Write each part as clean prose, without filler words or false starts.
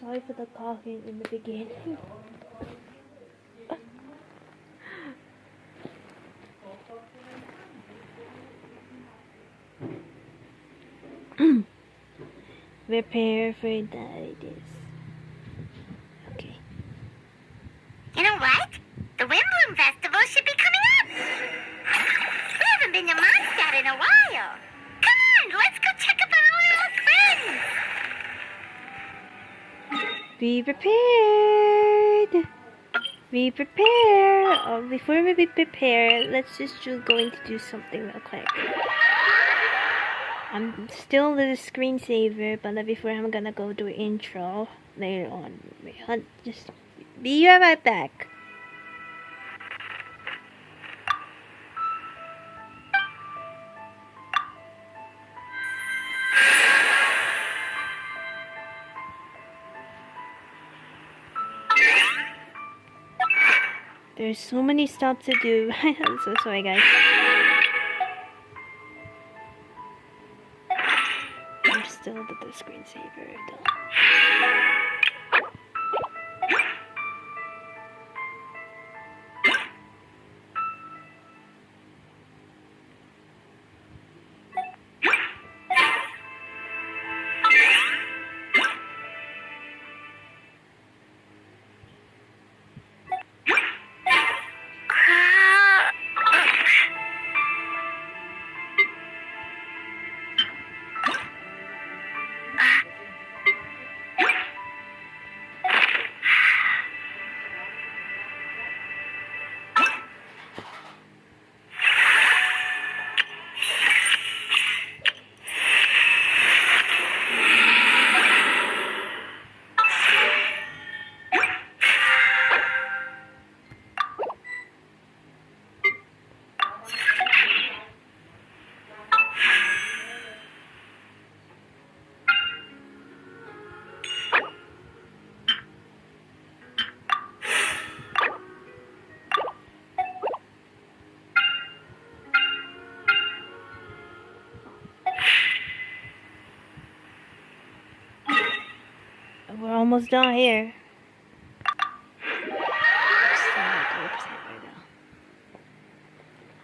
Sorry for the coughing in the beginning. Prepare for diabetes. Okay. You know what? The Windbloom Festival should be coming up. We haven't been to Mondstadt in a while. Come on, let's go check up on all our old friends. Be prepared. Be prepared. Before we be prepared, let's just going to do something real quick. I'm still the screensaver, but before I'm gonna go do intro later on. Just be right back. There's so many stuff to do. I'm so sorry, guys. I'm still the screensaver though. We're almost done here.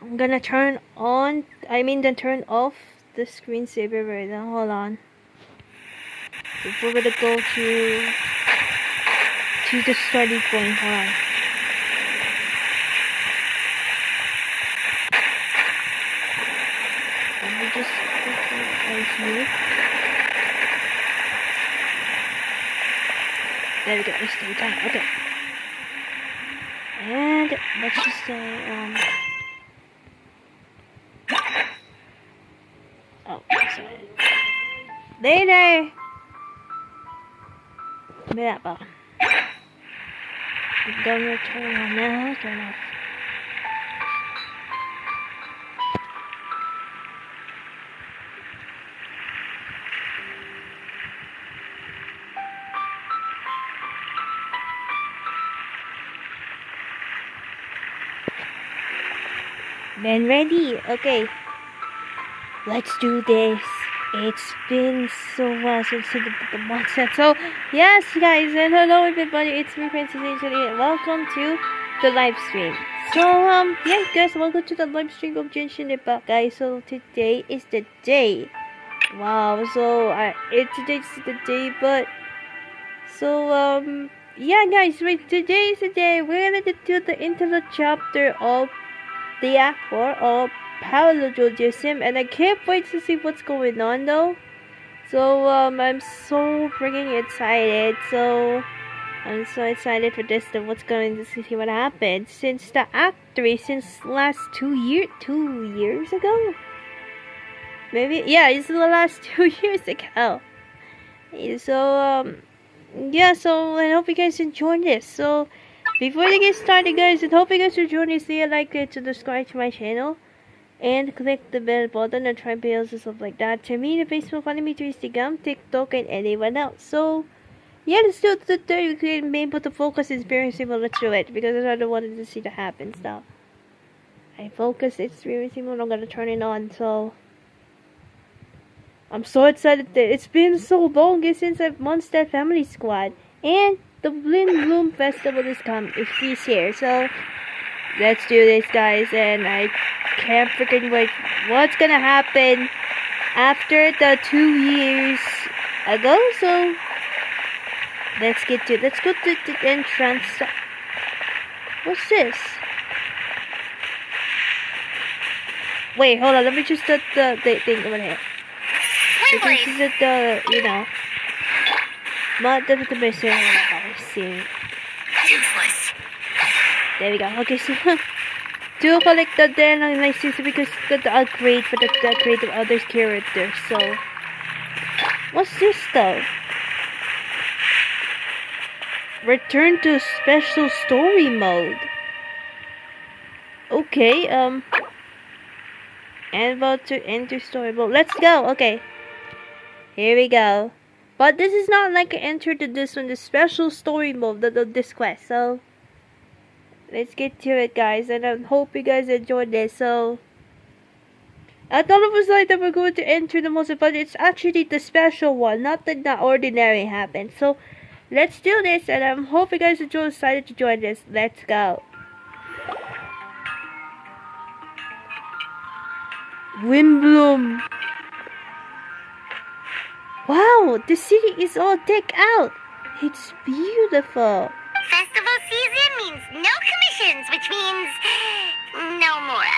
I'm gonna turn off the screensaver right now. Hold on. Before we're gonna go to the starting point. Hold on. Let me just put it right here. There we go, it's still time, okay. And let's just say, oh, sorry. Later! Give me that button. I'm gonna turn on now, turn off. Been ready? Okay. Let's do this. It's been so while since the Mondstadt. So, yes, guys, and hello everybody. It's me, Princess Angel, and welcome to the live stream. So, yeah, guys, welcome to the live stream of Genshin Impact, guys. So, today is the day. Wow, so, today's the day, but, so, yeah, guys, today is the day. We're gonna do the Interlude Chapter of the Act 4 of Paralogism, and I can't wait to see what's going on though. So I'm so freaking excited. So I'm so excited for this, what's going to see what happens since the Act 3, since last 2 years ago. Maybe, yeah, it's the last 2 years ago. So yeah, so I hope you guys enjoy this. So before we get started, guys, I hope you guys will join us here, like it, to subscribe to my channel, and click the bell button and try bills and stuff like that. To me, the Facebook, follow me to Instagram, TikTok, and anyone else. So, Yeah, let's do it. We can be able to focus. It's very simple. Let's do it because I don't want to see that happen stuff. I focus. It's very simple. I'm gonna turn it on. So I'm so excited that it's been so long since I've Mondstadt Family Squad, and the Wind Bloom Festival is here. So let's do this, guys. And I can't freaking wait. What's gonna happen after the 2 years ago? So let's go to the entrance. What's this? Wait, hold on. Let me just the thing over here. This is the not the mission. See. There we go. Okay, so to collect the license because the upgrade for the upgrade of other characters. So what's this though? Return to special story mode. Okay, and about to enter story mode. Let's go. Okay, here we go. But this is not like enter to this one, the special story mode, this quest. So let's get to it, guys, and I hope you guys enjoyed this. So I thought it was like that we're going to enter the most, but it's actually the special one, not the ordinary happened. So let's do this, and I hope you guys are excited to join this. Let's go. Windbloom. Wow, the city is all decked out. It's beautiful. Festival season means no commissions, which means no more.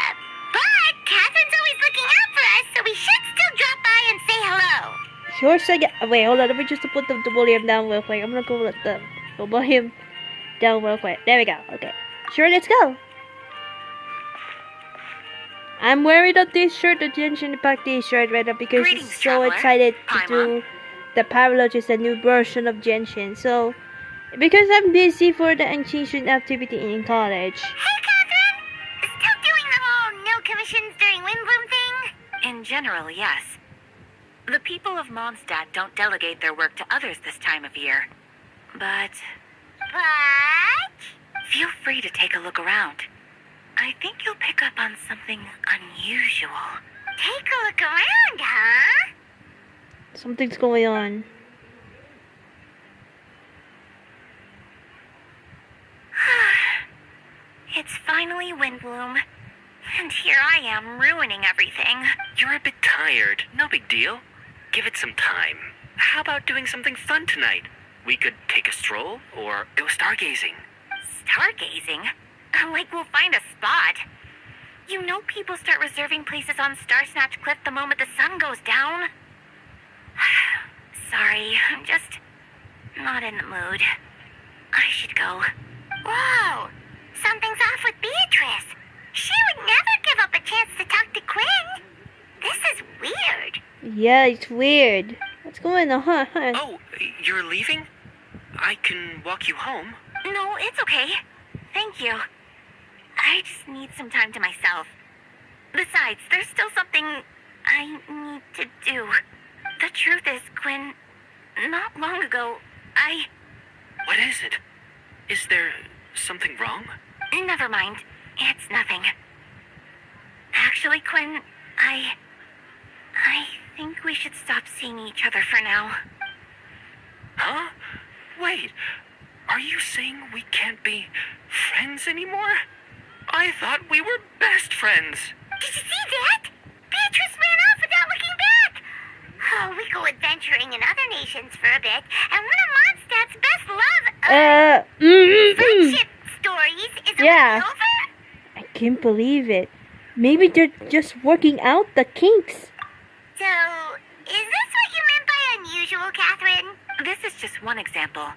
But Catherine's always looking out for us, so we should still drop by and say hello. Sure, so wait, hold on. Let me just put the volume down real quick. I'm gonna go with the volume down real quick. There we go. Okay. Sure, let's go. I'm wearing this shirt, the Genshin Impact t-shirt right now because I'm so excited to do the Paralogism, the new version of Genshin. So, because I'm busy for the ancient activity in college. Hey, Catherine! Still doing the whole no commissions during Windbloom thing? In general, yes. The people of Mondstadt don't delegate their work to others this time of year. But feel free to take a look around. I think you'll pick up on something unusual. Take a look around, huh? Something's going on. It's finally Windbloom. And here I am ruining everything. You're a bit tired. No big deal. Give it some time. How about doing something fun tonight? We could take a stroll or go stargazing. Stargazing? Like we'll find a spot. You know people start reserving places on Star Snatch Cliff the moment the sun goes down? Sorry, I'm just not in the mood. I should go. Whoa! Something's off with Beatrice. She would never give up a chance to talk to Quinn. This is weird. Yeah, it's weird. What's going on? Oh, you're leaving? I can walk you home. No, it's okay. Thank you. I just need some time to myself. Besides, there's still something I need to do. The truth is, Quinn, not long ago, What is it? Is there something wrong? Never mind. It's nothing. Actually, Quinn, I think we should stop seeing each other for now. Huh? Wait, are you saying we can't be friends anymore? I thought we were best friends. Did you see that? Beatrice ran off without looking back. Oh, we go adventuring in other nations for a bit, and one of Mondstadt's best friendship stories is already over? I can't believe it. Maybe they're just working out the kinks. So, is this what you meant by unusual, Catherine? This is just one example.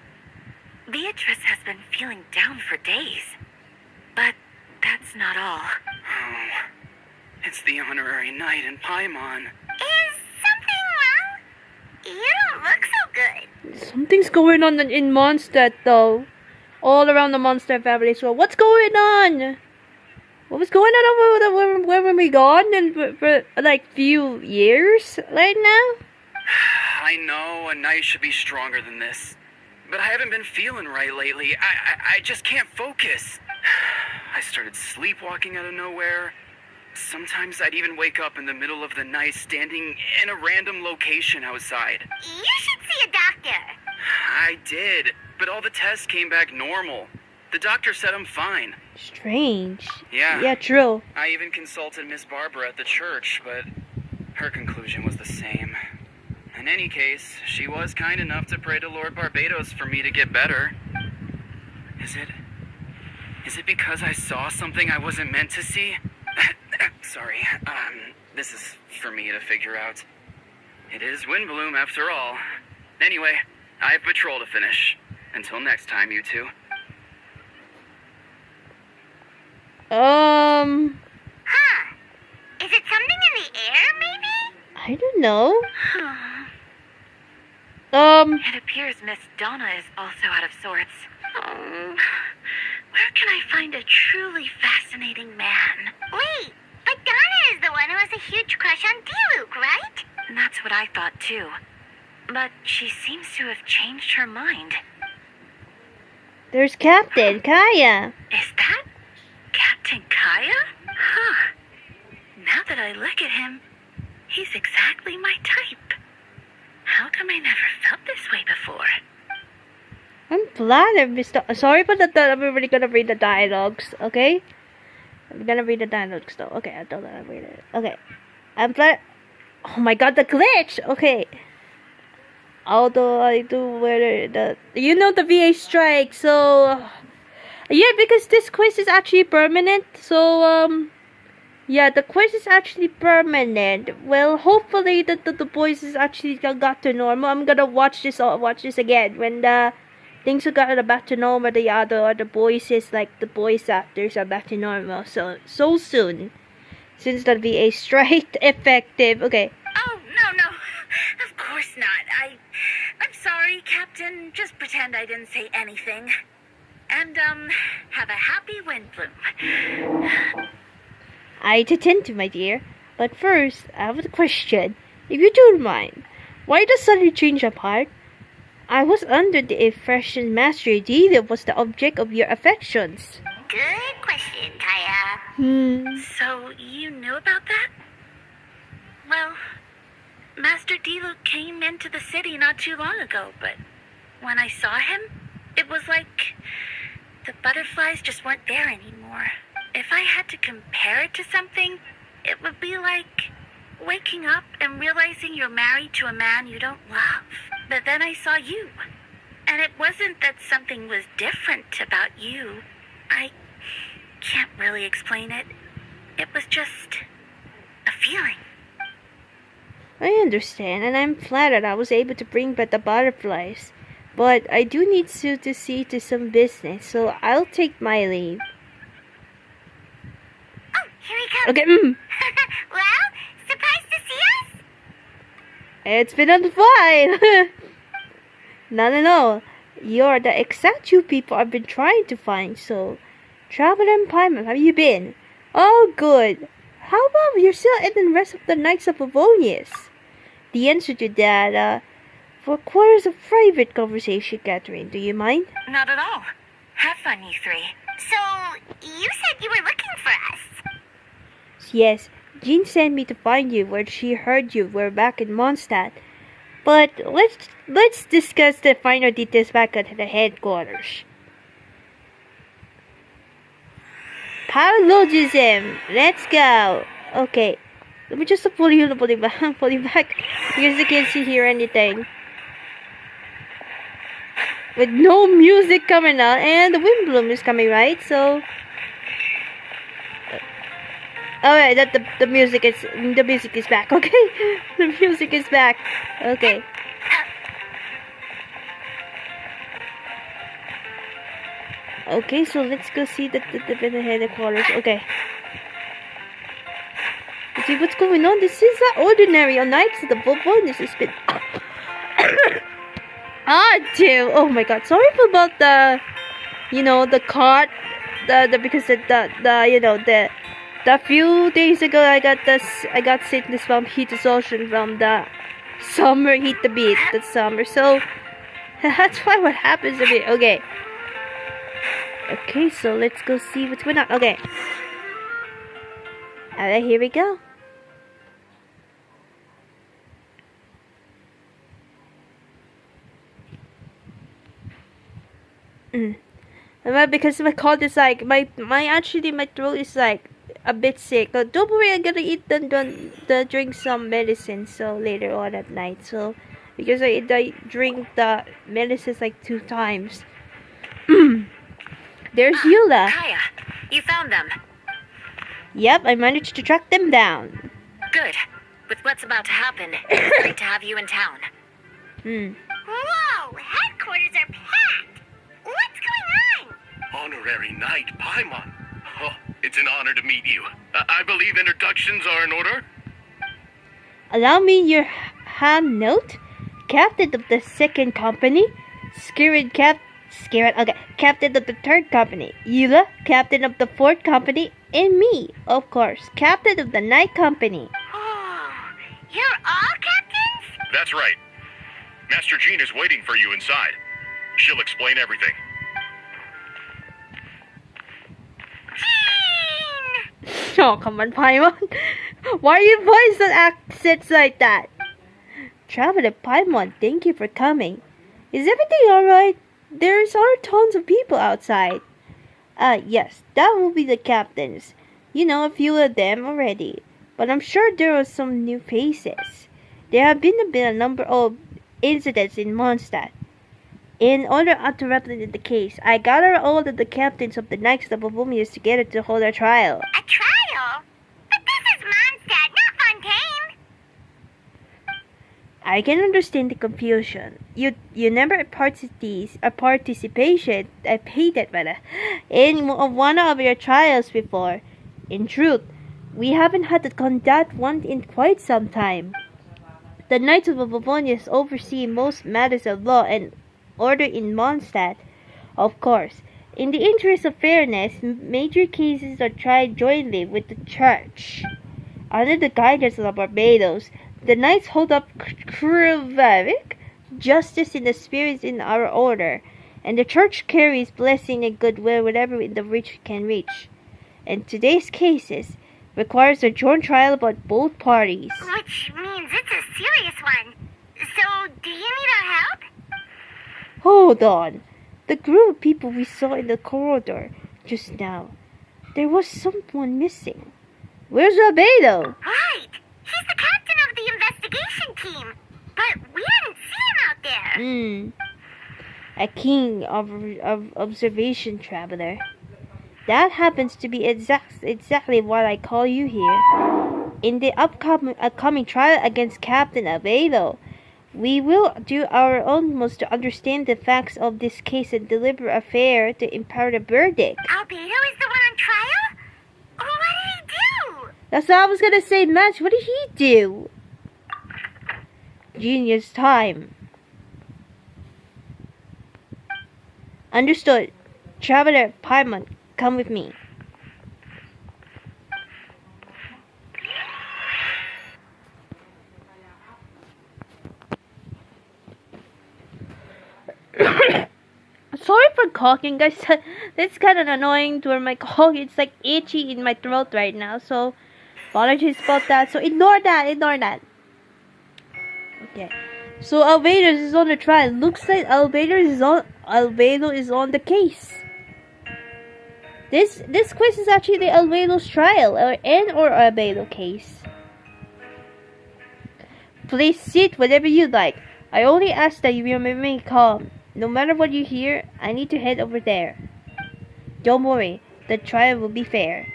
Beatrice has been feeling down for days. But that's not all. Oh, it's the honorary knight in Paimon. Is something wrong? You don't look so good. Something's going on in Mondstadt, though. All around the Mondstadt Family Squad. What's going on? What was going on over where were we gone for like few years right now? I know a knight should be stronger than this. but I haven't been feeling right lately. I just can't focus. I started sleepwalking out of nowhere. Sometimes I'd even wake up in the middle of the night standing in a random location outside. You should see a doctor. I did, but all the tests came back normal. The doctor said I'm fine. Strange. Yeah. Yeah, true. I even consulted Miss Barbara at the church, but her conclusion was the same. In any case, she was kind enough to pray to Lord Barbados for me to get better. Is it because I saw something I wasn't meant to see? Sorry, this is for me to figure out. It is Windbloom after all. Anyway, I have patrol to finish. Until next time, you two. Huh. Is it something in the air, maybe? I don't know. It appears Miss Donna is also out of sorts. Where can I find a truly fascinating man? Wait, but Donna is the one who has a huge crush on Diluc, right? That's what I thought too. But she seems to have changed her mind. There's Captain Kaya. Is that Captain Kaya? Huh. Now that I look at him, he's exactly my type. How come I never felt this way before? I'm flattered, Mr. Sorry for the I'm really gonna read the dialogues, okay? I'm gonna read the dialogues though. Okay, I don't wanna read it. Okay. I'm flattered. Oh my god, the glitch! Okay. Although I do wear the the VA strike, so yeah, because this quiz is actually permanent, so yeah, the quiz is actually permanent. Well, hopefully the boys is actually got to normal. I'm gonna watch this again when the things are got back to normal. The boys is like the voice actors are back to normal. So soon, since the VA strike effective. Okay. Oh no, of course not. I'm sorry, Captain. Just pretend I didn't say anything. And have a happy Windbloom. I attend to, my dear. But first, I have a question. If you don't mind, why does suddenly change of heart? I was under the impression Master Delia was the object of your affections. Good question, Kaya. So you knew about that? Well, Master Diluc came into the city not too long ago, but when I saw him, it was like the butterflies just weren't there anymore. If I had to compare it to something, it would be like waking up and realizing you're married to a man you don't love. But then I saw you, and it wasn't that something was different about you. I can't really explain it. It was just a feeling. I understand, and I'm flattered I was able to bring back the butterflies. But I do need to see to some business, so I'll take my leave. Oh, here he comes. Okay, Well, surprised to see us? It's been on fine. No. You're the exact two people I've been trying to find, so... Traveler and Paimon, have you been? Oh, good. How about you're still in the rest of the Knights of Favonius? The answer to that, requires a private conversation, Catherine. Do you mind? Not at all. Have fun, you three. So, you said you were looking for us? Yes, Jean sent me to find you where she heard you were back in Mondstadt. But let's discuss the finer details back at the headquarters. Paralogism, let's go. Okay, let me just pull you back because you can't see here anything. With no music coming out, and the Windbloom is coming, right? So, alright, the music is back. Okay, the music is back. Okay. Okay, so let's go see the headquarters. Okay. Let's see what's going on. This is ordinary on Knights of the Favonius. It's been damn. Oh my god. Sorry about the the cart. Because the few days ago I got sickness from heat exhaustion from the summer heat the beat the summer. So That's why what happens to me. Okay. Okay, so let's go see what's going on. Okay. Alright, here we go. Well, because my cold is like my throat is like a bit sick. But don't worry, I'm gonna eat the drink some medicine so later on at night. So because I drink the medicines like 2 times. There's Eula. Kaya, you found them. Yep, I managed to track them down. Good. With what's about to happen, it's great to have you in town. Whoa! Headquarters are packed! What's going on? Honorary Knight Paimon. Oh, it's an honor to meet you. I believe introductions are in order. Allow me your hand note. Captain of the 2nd company. Captain of the 3rd company. Eula, captain of the 4th company. And me, of course, captain of the 9th company. Oh, you're all captains? That's right. Master Jean is waiting for you inside. She'll explain everything. Jean! Oh, come on, Paimon. Why are you voicing accents like that? Traveler Paimon, thank you for coming. Is everything alright? There's are tons of people outside. Yes, that will be the captains. You know a few of them already. But I'm sure there are some new faces. There have been a number of incidents in Mondstadt. In order to replicate the case, I gathered all of the captains of the Knights of Bohemians together to hold a trial. A trial? But this is Mondstadt, not Fontaine! I can understand the confusion. You never participation in one of your trials before. In truth, we haven't had to conduct one in quite some time. The Knights of Bohemians oversee most matters of law and order in Mondstadt. Of course, in the interest of fairness, major cases are tried jointly with the Church. Under the guidance of Barbados, the Knights hold up justice in the spirits in our order, and the Church carries blessing and goodwill wherever the rich can reach. And today's cases requires a joint trial by both parties. Which means it's a serious one. So, do you need our help? Hold on. The group of people we saw in the corridor just now, there was someone missing. Where's Albedo? Right! He's the captain of the investigation team. But we hadn't seen him out there. A king of observation traveler. That happens to be exactly why I call you here. In the upcoming trial against Captain Albedo, we will do our utmost to understand the facts of this case and deliver a fair to impart a verdict. Albedo is the one on trial? What did he do? That's what I was gonna say, Max. What did he do? Genius time. Understood. Traveler Paimon, come with me. Sorry for coughing, guys. It's kind of annoying to where my cough. It's like itchy in my throat right now. So, apologies about that. So, ignore that. Okay. So, Albedo is on the trial. Looks like Albedo is on the case. This quiz is actually Albedo's trial or Albedo case. Please sit whatever you like. I only ask that you remain calm. No matter what you hear, I need to head over there. Don't worry, the trial will be fair.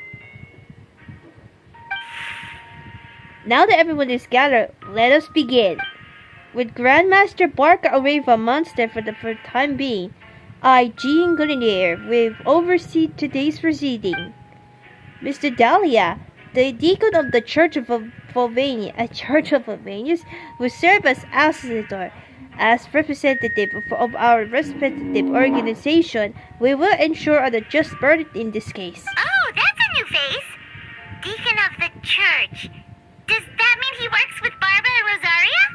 Now that everyone is gathered, let us begin. With Grandmaster Barker away from Mondstadt for the time being, I, Jean Grenadier, will oversee today's proceeding. Mr. Dahlia, the deacon of the Church of Fulvanius, will serve as assessor. As representative of our respective organization, we will ensure a just verdict in this case. Oh, that's a new face. Deacon of the church. Does that mean he works with Barbara and Rosaria?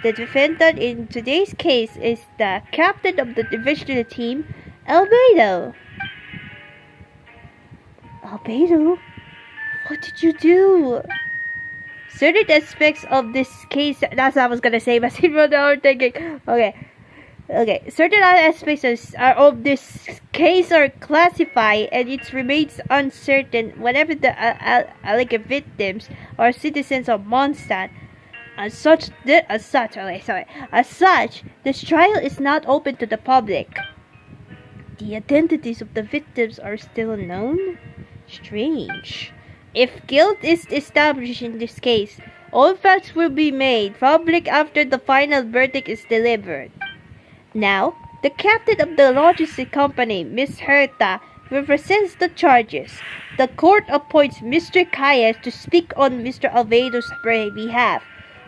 The defendant in today's case is the captain of the divisional team, Albedo. Albedo? What did you do? Certain aspects of this case, that's what I was gonna say, but I'm thinking, okay, certain aspects of this case are classified, and it remains uncertain whenever the alleged victims are citizens of Mondstadt. As such, this trial is not open to the public. The identities of the victims are still unknown? Strange. If guilt is established in this case, all facts will be made public after the final verdict is delivered. Now, the captain of the logistics company, Miss Herta, represents the charges. The court appoints Mr. Kayes to speak on Mr. Albedo's behalf.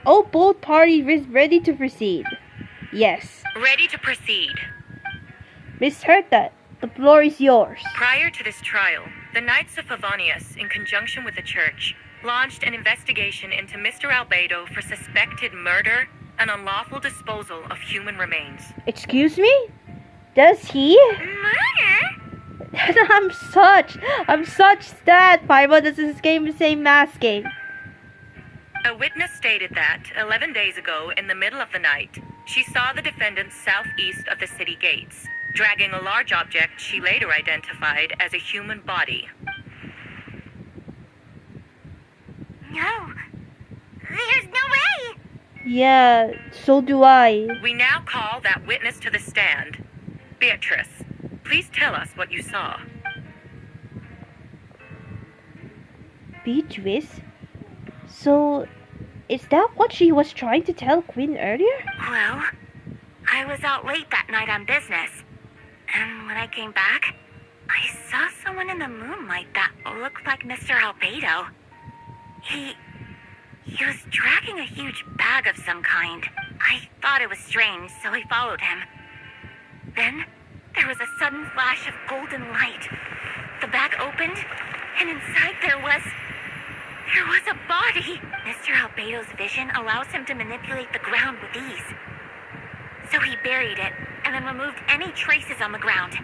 All both parties ready to proceed? Yes. Ready to proceed. Miss Herta, the floor is yours. Prior to this trial, the Knights of Favonius, in conjunction with the church, launched an investigation into Mr. Albedo for suspected murder and unlawful disposal of human remains. Excuse me? Does he? Murder? I'm such sad. Paimon, this is the same mask game. A witness stated that, 11 days ago, in the middle of the night, she saw the defendant southeast of the city gates, dragging a large object she later identified as a human body. No. There's no way. Yeah, so do I. We now call that witness to the stand. Beatrice, please tell us what you saw. Beatrice? So, is that what she was trying to tell Quinn earlier? Well, I was out late that night on business. And when I came back, I saw someone in the moonlight that looked like Mr. Albedo. He was dragging a huge bag of some kind. I thought it was strange, so I followed him. Then, there was a sudden flash of golden light. The bag opened, and inside there was a body. Mr. Albedo's vision allows him to manipulate the ground with ease. So he buried it, and then removed any traces on the ground.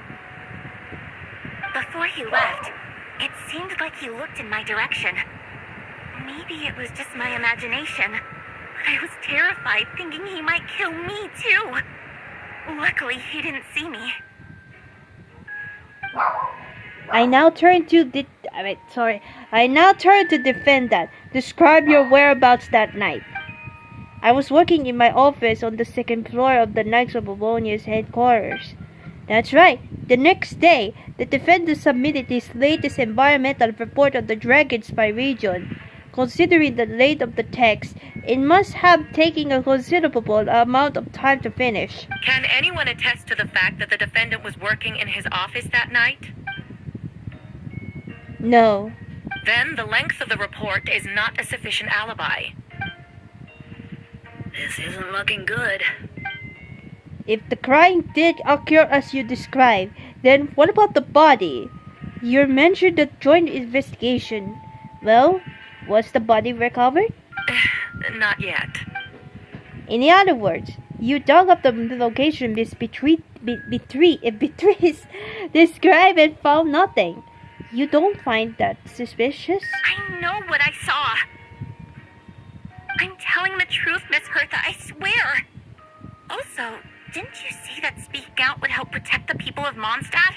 Before he left, it seemed like he looked in my direction. Maybe it was just my imagination, but I was terrified, thinking he might kill me too. Luckily, he didn't see me. I now turn to defend that. Describe your whereabouts that night. I was working in my office on the second floor of the Knights of Favonius headquarters. That's right. The next day, the defendant submitted his latest environmental report on the Dragonspine region. Considering the length of the text, it must have taken a considerable amount of time to finish. Can anyone attest to the fact that the defendant was working in his office that night? No. Then the length of the report is not a sufficient alibi. This isn't looking good. If the crime did occur as you described, then what about the body? You mentioned the joint investigation. Well, was the body recovered? Not yet. In other words, you dug up the location Miss Beatrice described and found nothing. You don't find that suspicious? I know what I saw. I'm telling the truth, Miss Hertha, I swear. Also, didn't you see that speaking out would help protect the people of Mondstadt?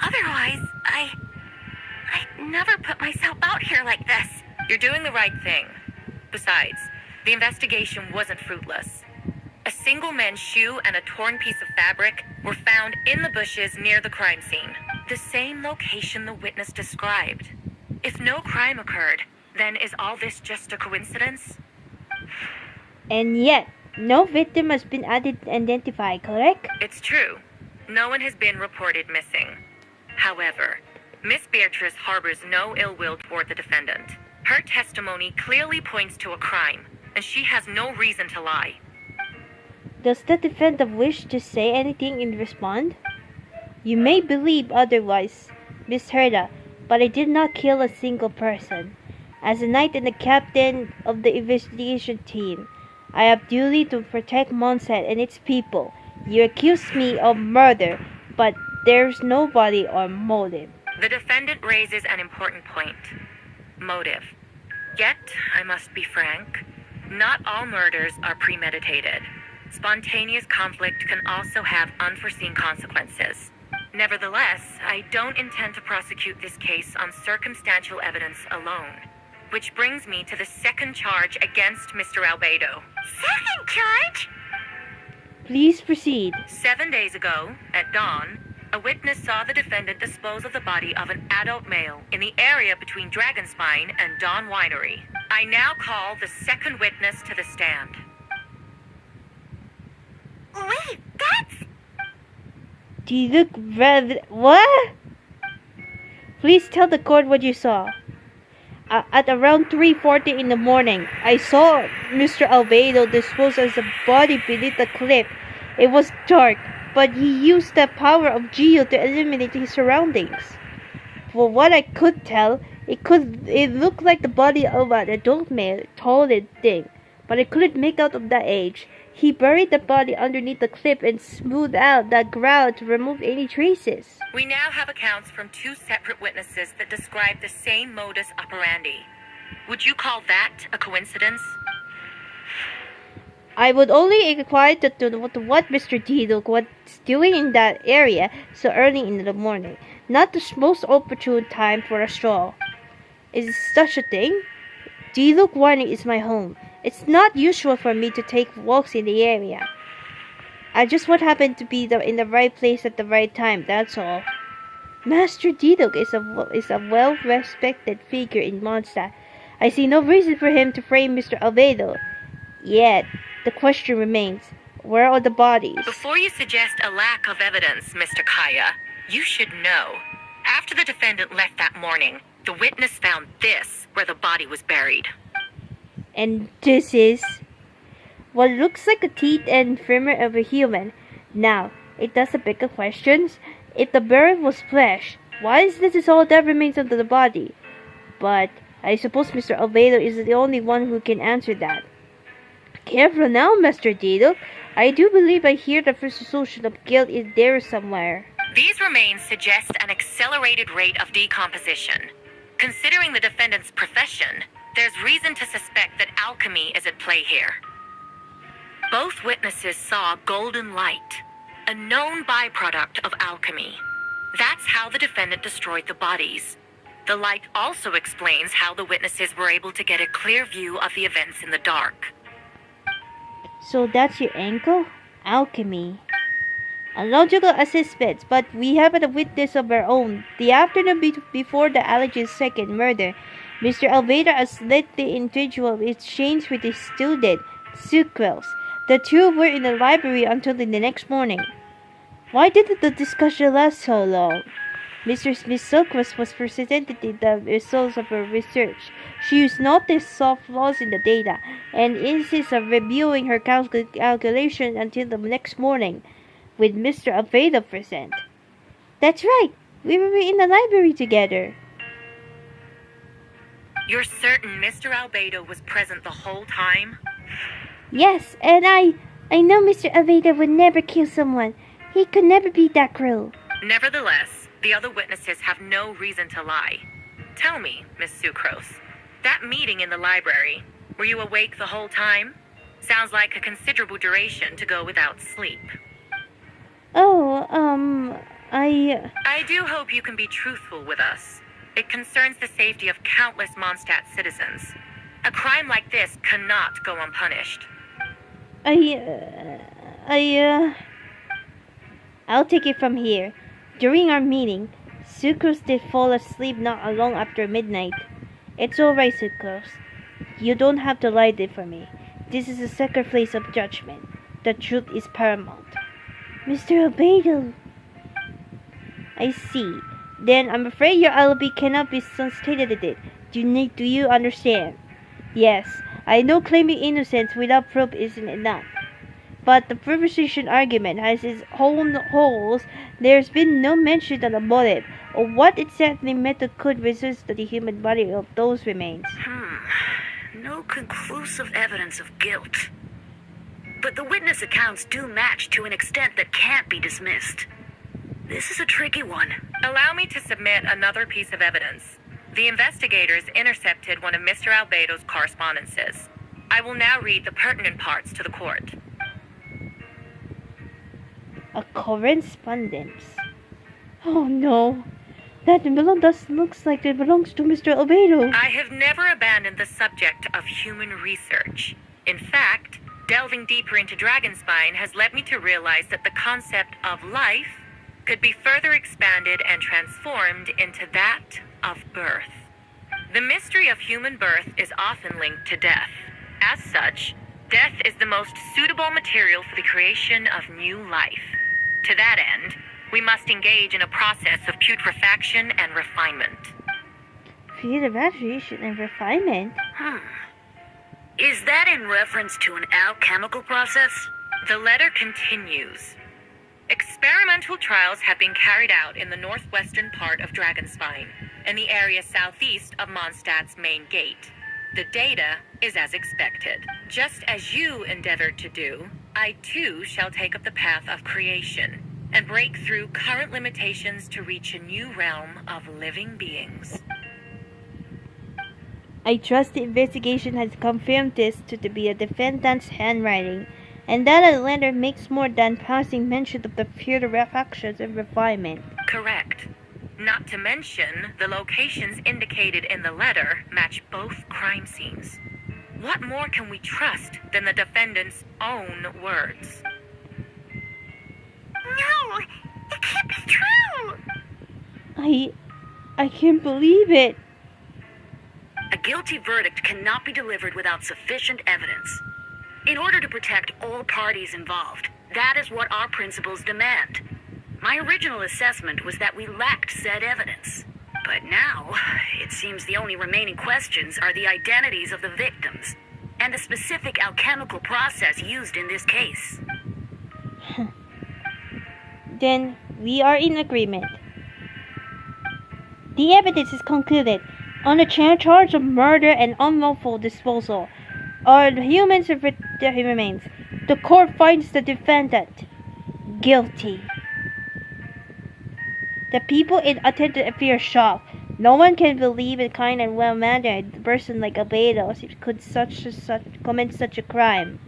Otherwise, I'd never put myself out here like this. You're doing the right thing. Besides, the investigation wasn't fruitless. A single man's shoe and a torn piece of fabric were found in the bushes near the crime scene. The same location the witness described. If no crime occurred, then is all this just a coincidence? And yet, no victim has been identified, correct? It's true. No one has been reported missing. However, Miss Beatrice harbors no ill will toward the defendant. Her testimony clearly points to a crime, and she has no reason to lie. Does the defendant wish to say anything in response? You may believe otherwise, Miss Herda, but I did not kill a single person. As a knight and the captain of the investigation team, I have duty to protect Mondstadt and its people. You accuse me of murder, but there's no body or motive. The defendant raises an important point. Motive. Yet, I must be frank, not all murders are premeditated. Spontaneous conflict can also have unforeseen consequences. Nevertheless, I don't intend to prosecute this case on circumstantial evidence alone. Which brings me to the second charge against Mr. Albedo. Second charge? Please proceed. 7 days ago, at dawn, a witness saw the defendant dispose of the body of an adult male in the area between Dragonspine and Dawn Winery. I now call the second witness to the stand. Wait, that's... Do you look rather... What? Please tell the court what you saw. At around 3:40 in the morning, I saw Mr. Albedo dispose of the body beneath the cliff. It was dark, but he used the power of Geo to eliminate his surroundings. For what I could tell, it looked like the body of an adult male, tall and thin, but I couldn't make out of that age. He buried the body underneath the cliff and smoothed out the ground to remove any traces. We now have accounts from two separate witnesses that describe the same modus operandi. Would you call that a coincidence? I would only inquire to what Mr. Didok was doing in that area so early in the morning. Not the most opportune time for a stroll. Is such a thing? Didok Winery is my home. It's not usual for me to take walks in the area. I just would happen to be in the right place at the right time, that's all. Master Didok is a well-respected figure in Mondstadt. I see no reason for him to frame Mr. Albedo. Yet, the question remains, where are the bodies? Before you suggest a lack of evidence, Mr. Kaya, you should know. After the defendant left that morning, the witness found this where the body was buried. And this is what looks like the teeth and femur of a human. Now, it does beg the questions. If the burial was flesh, why is this all that remains under the body? But I suppose Mr. Albedo is the only one who can answer that. Careful now, Master Didok. I do believe I hear the first assumption of guilt is there somewhere. These remains suggest an accelerated rate of decomposition. Considering the defendant's profession, there's reason to suspect that alchemy is at play here. Both witnesses saw golden light, a known byproduct of alchemy. That's how the defendant destroyed the bodies. The light also explains how the witnesses were able to get a clear view of the events in the dark. So that's your angle? Alchemy. A logical assessment, but we have a witness of our own. The afternoon before the alleged second murder, Mr. Albedo led the individual exchange with his student, Sucrose. The two were in the library until the next morning. Why did the discussion last so long? Miss Sucrose was presented the results of her research. She noticed soft flaws in the data and insists on reviewing her calculation until the next morning, with Mr. Albedo present. That's right, we were in the library together. You're certain Mr. Albedo was present the whole time? Yes, and I know Mr. Albedo would never kill someone. He could never be that cruel. Nevertheless, the other witnesses have no reason to lie. Tell me, Miss Sucrose, that meeting in the library, were you awake the whole time? Sounds like a considerable duration to go without sleep. Oh, I do hope you can be truthful with us. It concerns the safety of countless Mondstadt citizens. A crime like this cannot go unpunished. I'll take it from here. During our meeting, Sucrose did fall asleep not long after midnight. It's alright, Sucrose. You don't have to lie there for me. This is a sacrifice of judgment. The truth is paramount. Mr. Albedo. I see. Then I'm afraid your alibi cannot be substantiated. Do you understand? Yes, I know claiming innocence without proof isn't enough. But the proposition argument has its own holes. There's been no mention of the motive, or what exactly method could resist the human body of those remains. No conclusive evidence of guilt. but the witness accounts do match to an extent that can't be dismissed. This is a tricky one. Allow me to submit another piece of evidence. The investigators intercepted one of Mr. Albedo's correspondences. I will now read the pertinent parts to the court. A correspondence. Oh no. That looks like it belongs to Mr. Albedo. I have never abandoned the subject of human research. In fact, delving deeper into Dragonspine has led me to realize that the concept of life could be further expanded and transformed into that of birth. The mystery of human birth is often linked to death. As such, death is the most suitable material for the creation of new life. To that end, we must engage in a process of putrefaction and refinement. Putrefaction and refinement? Is that in reference to an alchemical process? The letter continues. Experimental trials have been carried out in the northwestern part of Dragonspine, and the area southeast of Mondstadt's main gate. The data is as expected. Just as you endeavored to do, I too shall take up the path of creation, and break through current limitations to reach a new realm of living beings. I trust the investigation has confirmed this to be a defendant's handwriting, and that a letter makes more than passing mention of the putrefaction and refinement. Correct. Not to mention, the locations indicated in the letter match both crime scenes. What more can we trust than the defendant's own words? No, it can't be true. I can't believe it. A guilty verdict cannot be delivered without sufficient evidence. In order to protect all parties involved, that is what our principles demand. My original assessment was that we lacked said evidence. But now, it seems the only remaining questions are the identities of the victims, and the specific alchemical process used in this case. Then we are in agreement. The evidence is concluded. On the charge of murder and unlawful disposal of humans and remains, the court finds the defendant guilty. The people in attended fear shock. No one can believe a kind and well-mannered person like Albedo could commit such a crime.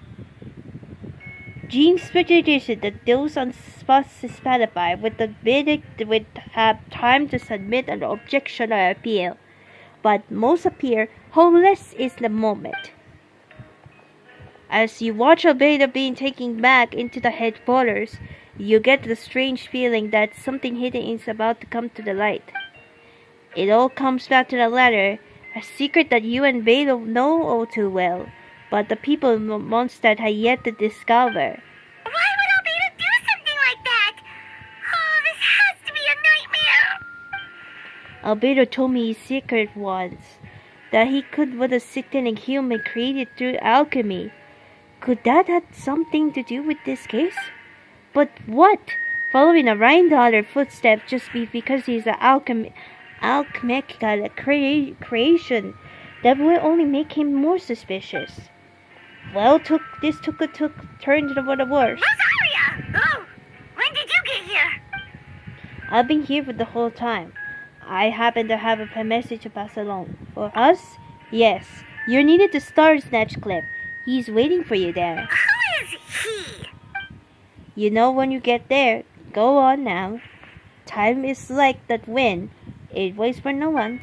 Jean's speculation that those unspecified with the verdict would have time to submit an objection or appeal, but most appear hopeless is the moment. As you watch Albedo being taken back into the headquarters, you get the strange feeling that something hidden is about to come to the light. It all comes back to the letter, a secret that you and Albedo know all too well, but the people in Mondstadt have yet to discover. Why would Albedo do something like that? Oh, this has to be a nightmare. Albedo told me his secret once, that he could with a sickening human created through alchemy. Could that have something to do with this case? But what? Following a Rhine-daughter footstep just because he's an alchemical creation, that will only make him more suspicious. Well, this took a turn to the worst. Rosaria! Oh, when did you get here? I've been here for the whole time. I happen to have a message to pass along. For us? Yes. You're needed to Star Snatch Clip. He's waiting for you there. Who is he? You know when you get there. Go on now. Time is like that wind. It waits for no one.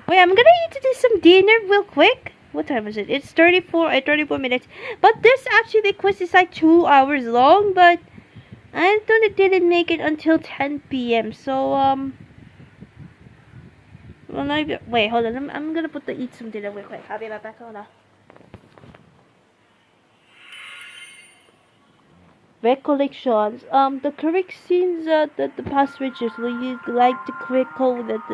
Wait, I'm gonna need to do some dinner real quick. What time is it? It's 34 minutes. But this actually quiz is like 2 hours long, but I thought it didn't make it until 10 p.m. So, wait, hold on. I'm gonna eat some dinner real quick. I'll be right back. Hold on. Recollections. The correct scenes that the past witches will you like to quick code that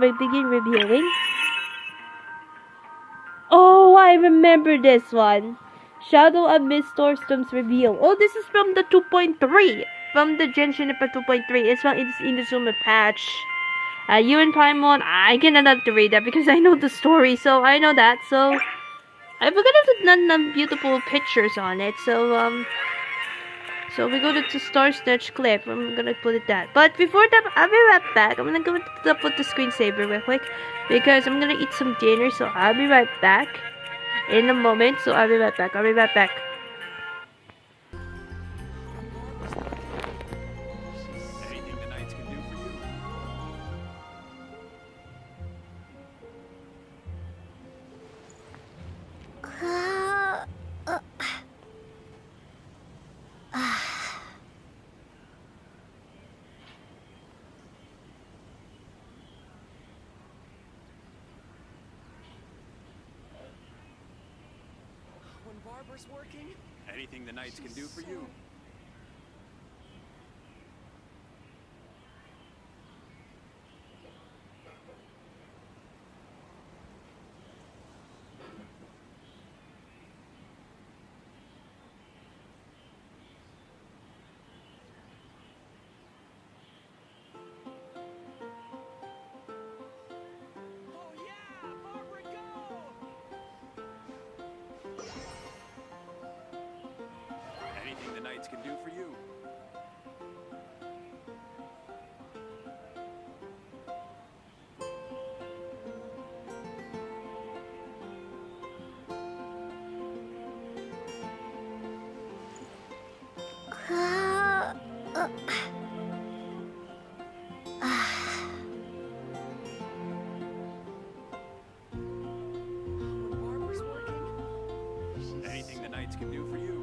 we begin reviewing. Oh, I remember this one. Shadow of Miss Storstorm's reveal. Oh, this is from the 2.3. From the Genshin Impact 2.3. It's in the Zoomer patch. You and Paimon, I cannot read that because I know the story, so I know that. So, I forgot if none beautiful pictures on it, so so we go to Star Snatch Clip. I'm gonna put it that. But before that, I'll be right back. I'm gonna go to put the screensaver real quick because I'm gonna eat some dinner. So I'll be right back in a moment. So I'll be right back. I'll be right back. Anything the knights can do for you? When Barbara's working? Anything the knights can do for you? Oh yeah, Barbara, go! Anything the knights can do for you? When Barbara's working? Anything the knights can do for you?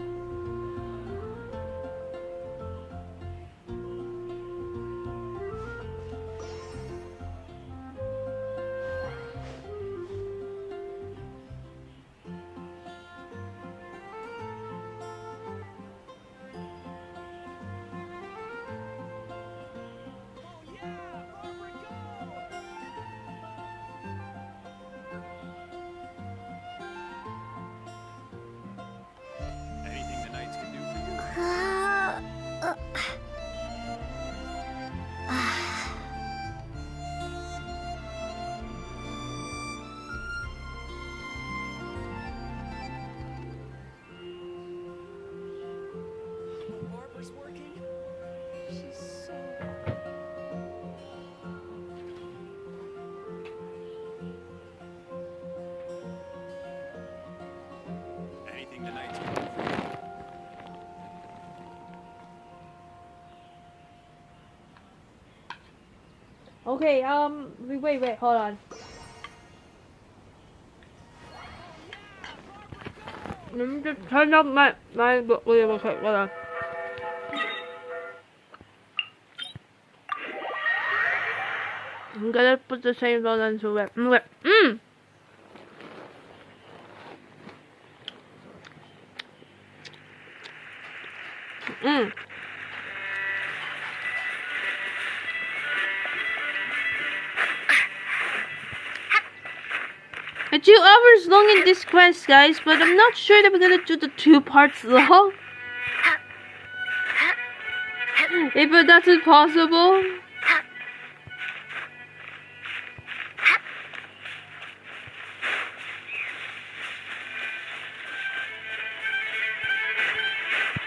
Oh yeah, Barbara, go! Anything the knights can do for you? When Barbara's working, she's so... Anything the knights can do for you? Okay, wait, hold on. Let me just turn up my book real quick, hold on. I'm gonna put the same one into it. A 2 hours long in this quest, guys, but I'm not sure that we're gonna do the 2 parts long. If that's possible.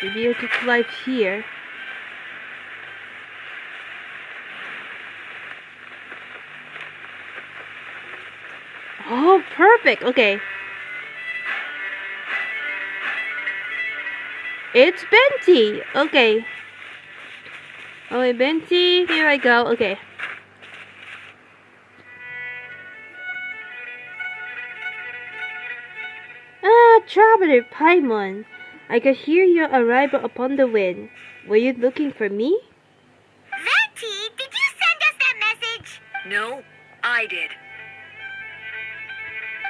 Maybe I could climb here. Oh, perfect. Okay. It's Benti. Okay. Oh, wait, Benti. Here I go. Okay. Ah, Traveler Paimon. I could hear your arrival upon the wind. Were you looking for me? Venti, did you send us that message? No, I did.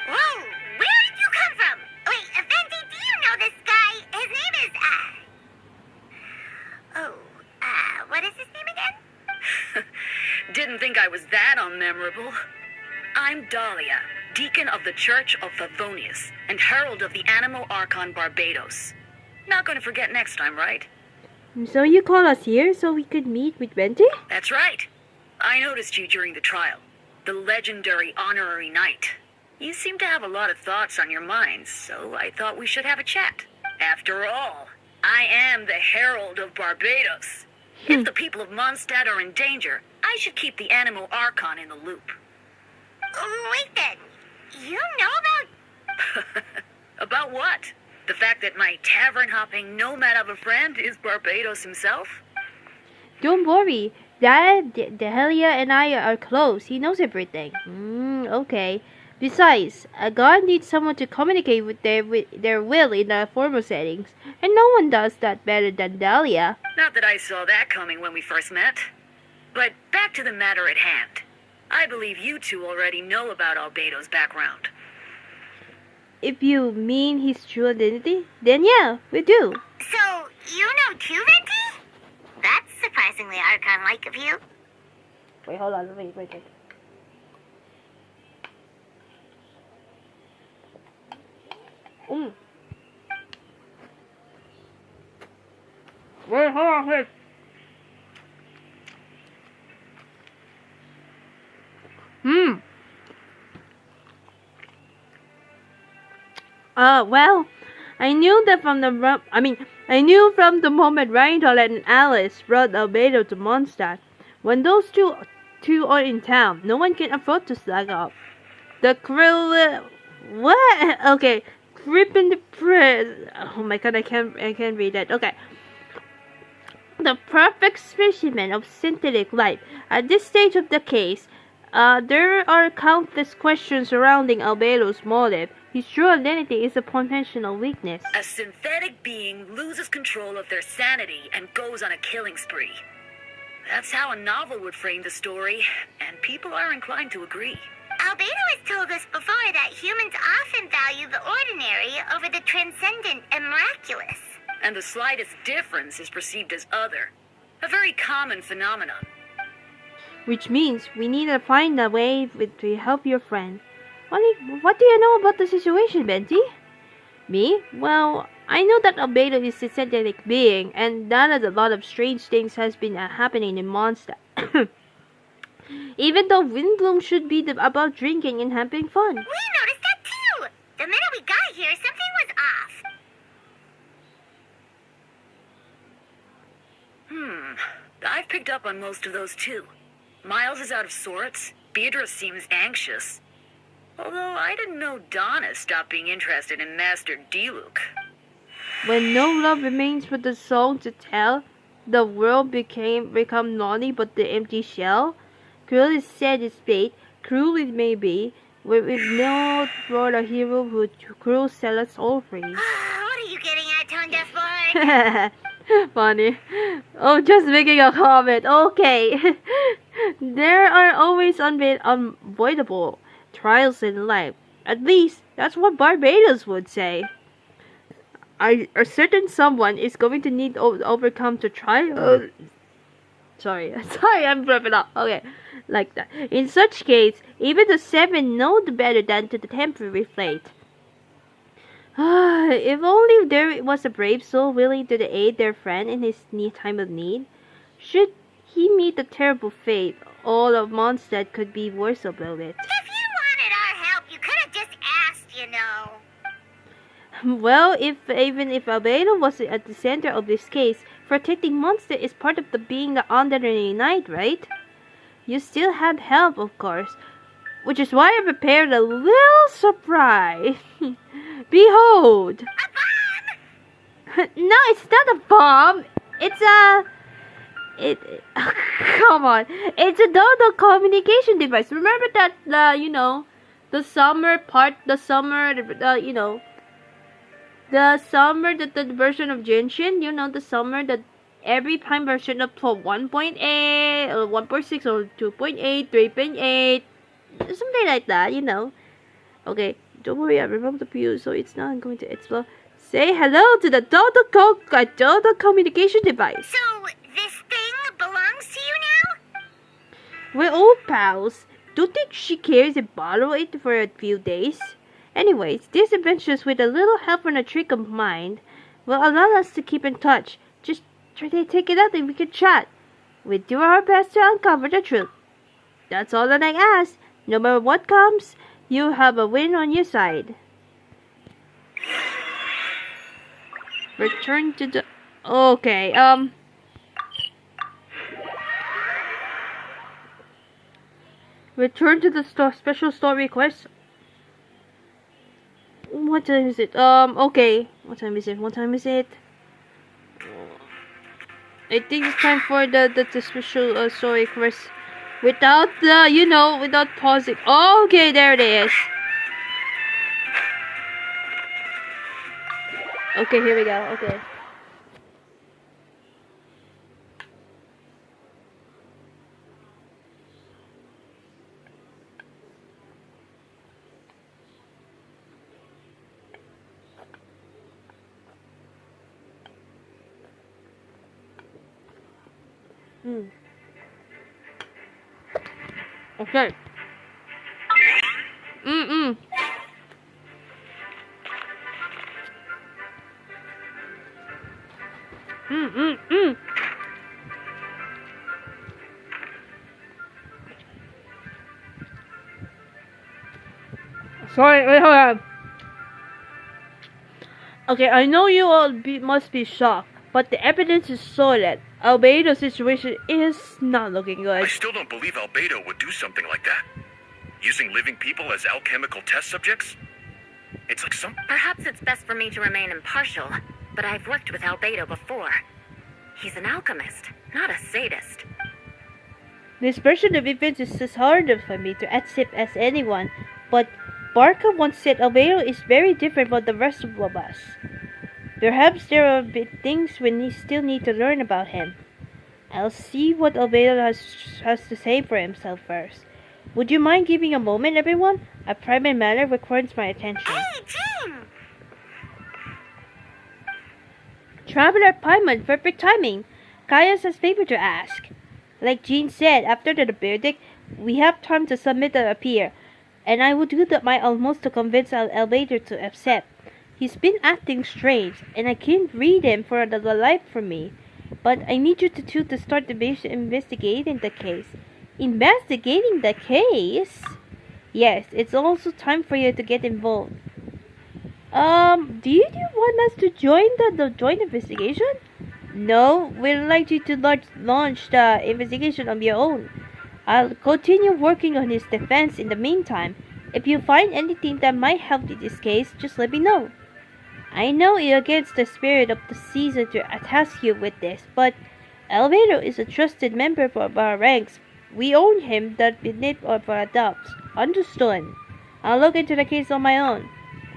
Whoa, where did you come from? Wait, Venti, do you know this guy? His name is, what is his name again? Didn't think I was that unmemorable. I'm Dahlia, Deacon of the Church of Favonius, and Herald of the Animal Archon Barbados. Not gonna forget next time, right? So you called us here so we could meet with Benti? That's right. I noticed you during the trial. The legendary honorary knight. You seem to have a lot of thoughts on your mind, so I thought we should have a chat. After all, I am the Herald of Barbados. If the people of Mondstadt are in danger, I should keep the animal Archon in the loop. Wait then, you know about... About what? The fact that my tavern-hopping nomad of a friend is Barbados himself? Don't worry. Dehelia and I are close. He knows everything. Okay. Besides, a god needs someone to communicate with their will in the formal settings, and no one does that better than Dahlia. Not that I saw that coming when we first met. But back to the matter at hand. I believe you two already know about Albedo's background. If you mean his true identity, then yeah, we do. So, you know too, Venti? That's surprisingly Archon-like of you. Wait, hold on, wait. Wait, hold on, wait. Well, I knew from the moment Reinhold and Alice brought Albedo to Mondstadt. When those two are in town, no one can afford to slack off. The krill, what? Okay, creep in the press. Oh my god, I can't read that. Okay. The perfect specimen of synthetic life. At this stage of the case, there are countless questions surrounding Albedo's motive. His true identity is a potential weakness. A synthetic being loses control of their sanity and goes on a killing spree. That's how a novel would frame the story, and people are inclined to agree. Albedo has told us before that humans often value the ordinary over the transcendent and miraculous. And the slightest difference is perceived as other. A very common phenomenon. Which means we need to find a way to help your friend. What do you know about the situation, Venti? Me? Well, I know that Albedo is a synthetic being, and that a lot of strange things has been happening in Mondstadt. Even though Windbloom should be about drinking and having fun. We noticed that too! The minute we got here, something was off. I've picked up on most of those too. Miles is out of sorts. Beatrice seems anxious. Although I didn't know Donna stopped being interested in Master Diluc. When no love remains for the soul to tell, the world become naughty but the empty shell. Cruel is said its fate, cruel it may be, with no brought a hero who cruel set us all free. What are you getting at, Tone Deaf Boy? Funny. Oh, just making a comment. Okay. There are always unavoidable trials in life. At least, that's what Barbados would say. A certain someone is going to need to overcome to trial. Sorry, I'm rubbing up. Okay, like that. In such case, even the seven know better than to the temporary fate. If only there was a brave soul willing to aid their friend in his time of need. Should he meet the terrible fate, all of Mondstadt could be worse about it. If you wanted our help, you could have just asked, you know. Well, even if Albedo was at the center of this case, protecting Mondstadt is part of being the honorary knight, right? You still had help, of course, which is why I prepared a little surprise. Behold! A bomb! No, it's not a bomb. It's a... Come on. It's a total communication device. Remember that, the summer, the version of Genshin, the summer that every time version up to 1.8 or 1.6 or 2.8, 3.8, something like that, Okay, don't worry, I removed the fuse, so it's not going to explode. Say hello to the total communication device. So, this thing belongs to you now? We're old pals. Don't think she cares if borrow it for a few days. Anyways, these adventures with a little help and a trick of mine will allow us to keep in touch. Just try to take it out and we can chat. We do our best to uncover the truth. That's all that I ask. No matter what comes, You have a win on your side. Return to the... Okay, return to the special story quest. What time is it? Okay. What time is it? I think it's time for the special story quest. Without the, without pausing. Okay, there it is. Okay, here we go. Okay. Okay. Sorry, wait, hold on. Okay, I know you all must be shocked, but the evidence is solid. Albedo's situation is not looking good. I still don't believe Albedo would do something like that. Using living people as alchemical test subjects? It's like some... Perhaps it's best for me to remain impartial, but I've worked with Albedo before. He's an alchemist, not a sadist. This version of events is as harder for me to accept as anyone, but Barca once said Albedo is very different from the rest of us. Perhaps there are things we still need to learn about him. I'll see what Albedo has to say for himself first. Would you mind giving a moment, everyone? A private matter requires my attention. Hey, Jean! Traveler Paimon, perfect timing. Kaya has a favor to ask. Like Jean said, after the verdict, we have time to submit the appeal, and I will do my utmost to convince Albedo to accept. He's been acting strange, and I can't read him for the life from me. But I need you two to start investigating the case. Investigating the case? Yes, it's also time for you to get involved. Do you want us to join the joint investigation? No, we'd like you to launch the investigation on your own. I'll continue working on his defense in the meantime. If you find anything that might help in this case, just let me know. I know you're against the spirit of the season to task you with this, but Albedo is a trusted member of our ranks. We own him that beneath of our adopts. Understood. I'll look into the case on my own.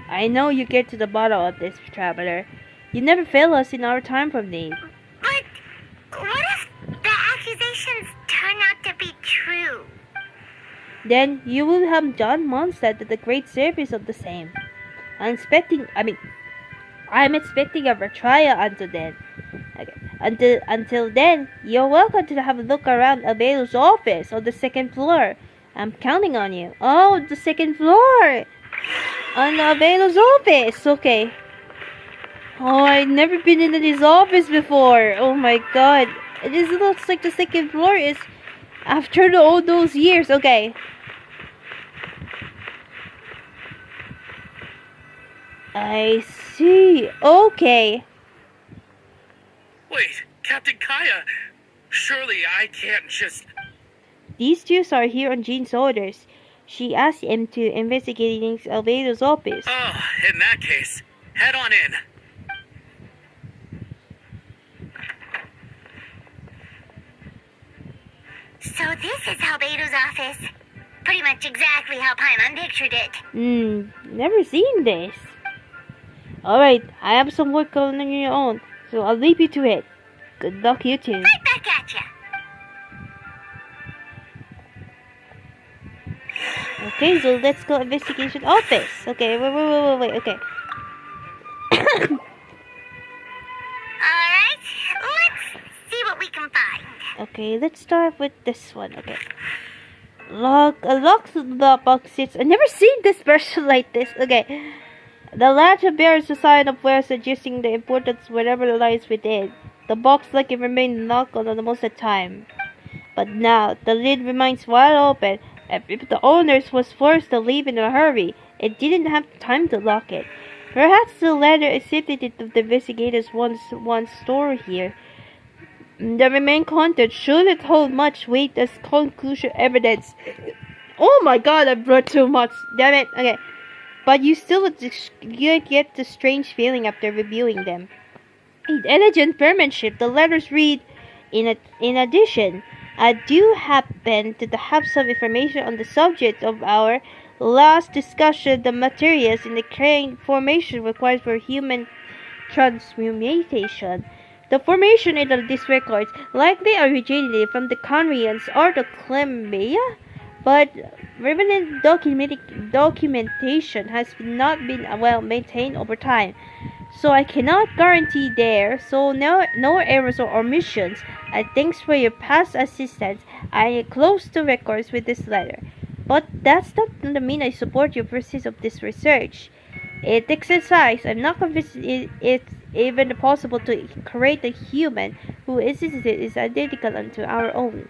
I know you get to the bottom of this, traveler. You never fail us in our time of need. But what if the accusations turn out to be true? Then you will have John Mondstadt at the great service of the same. I'm expecting a retrial until then. Okay. Until then, you're welcome to have a look around Albedo's office on the second floor. I'm counting on you. Oh, the second floor! On Albedo's office, okay. Oh, I've never been in his office before. Oh my god. This looks like the second floor is after all those years. Okay. I see. Okay. Wait, Captain Kaya! Surely I can't just... These two are here on Jean's orders. She asked him to investigate Albedo's office. Oh, in that case, head on in. So this is Albedo's office. Pretty much exactly how Paimon pictured it. Never seen this. Alright, I have some work going on your own, so I'll leave you to it. Good luck, you two. Right back at ya. Okay, so let's go investigation office. Okay, wait, okay. Alright, let's see what we can find. Okay, let's start with this one. Okay. Lock the box sits. I've never seen this version like this. Okay. The latch bears a sign of where suggesting the importance whatever lies within. The box like it remained locked on the most of the time. But now, the lid remains wide open, If the owners was forced to leave in a hurry, it didn't have time to lock it. Perhaps the letter is simply the investigators once stored here. The remaining content shouldn't hold much weight as conclusion evidence. Oh my god, I brought too much. Damn it. Okay. But you get the strange feeling after reviewing them. In elegant penmanship, the letters read, in addition, I do happen to have some information on the subject of our last discussion. The materials in the crane formation required for human transmutation. The formation in these records likely originated from the Conrians or the Clembia, but relevant documentation has not been well maintained over time. So I cannot guarantee there, so no errors or omissions. Thanks for your past assistance. I enclose the records with this letter. But that's not to mean I support your pursuit of this research. It exercise. I'm not convinced it's even possible to create a human who is identical unto our own.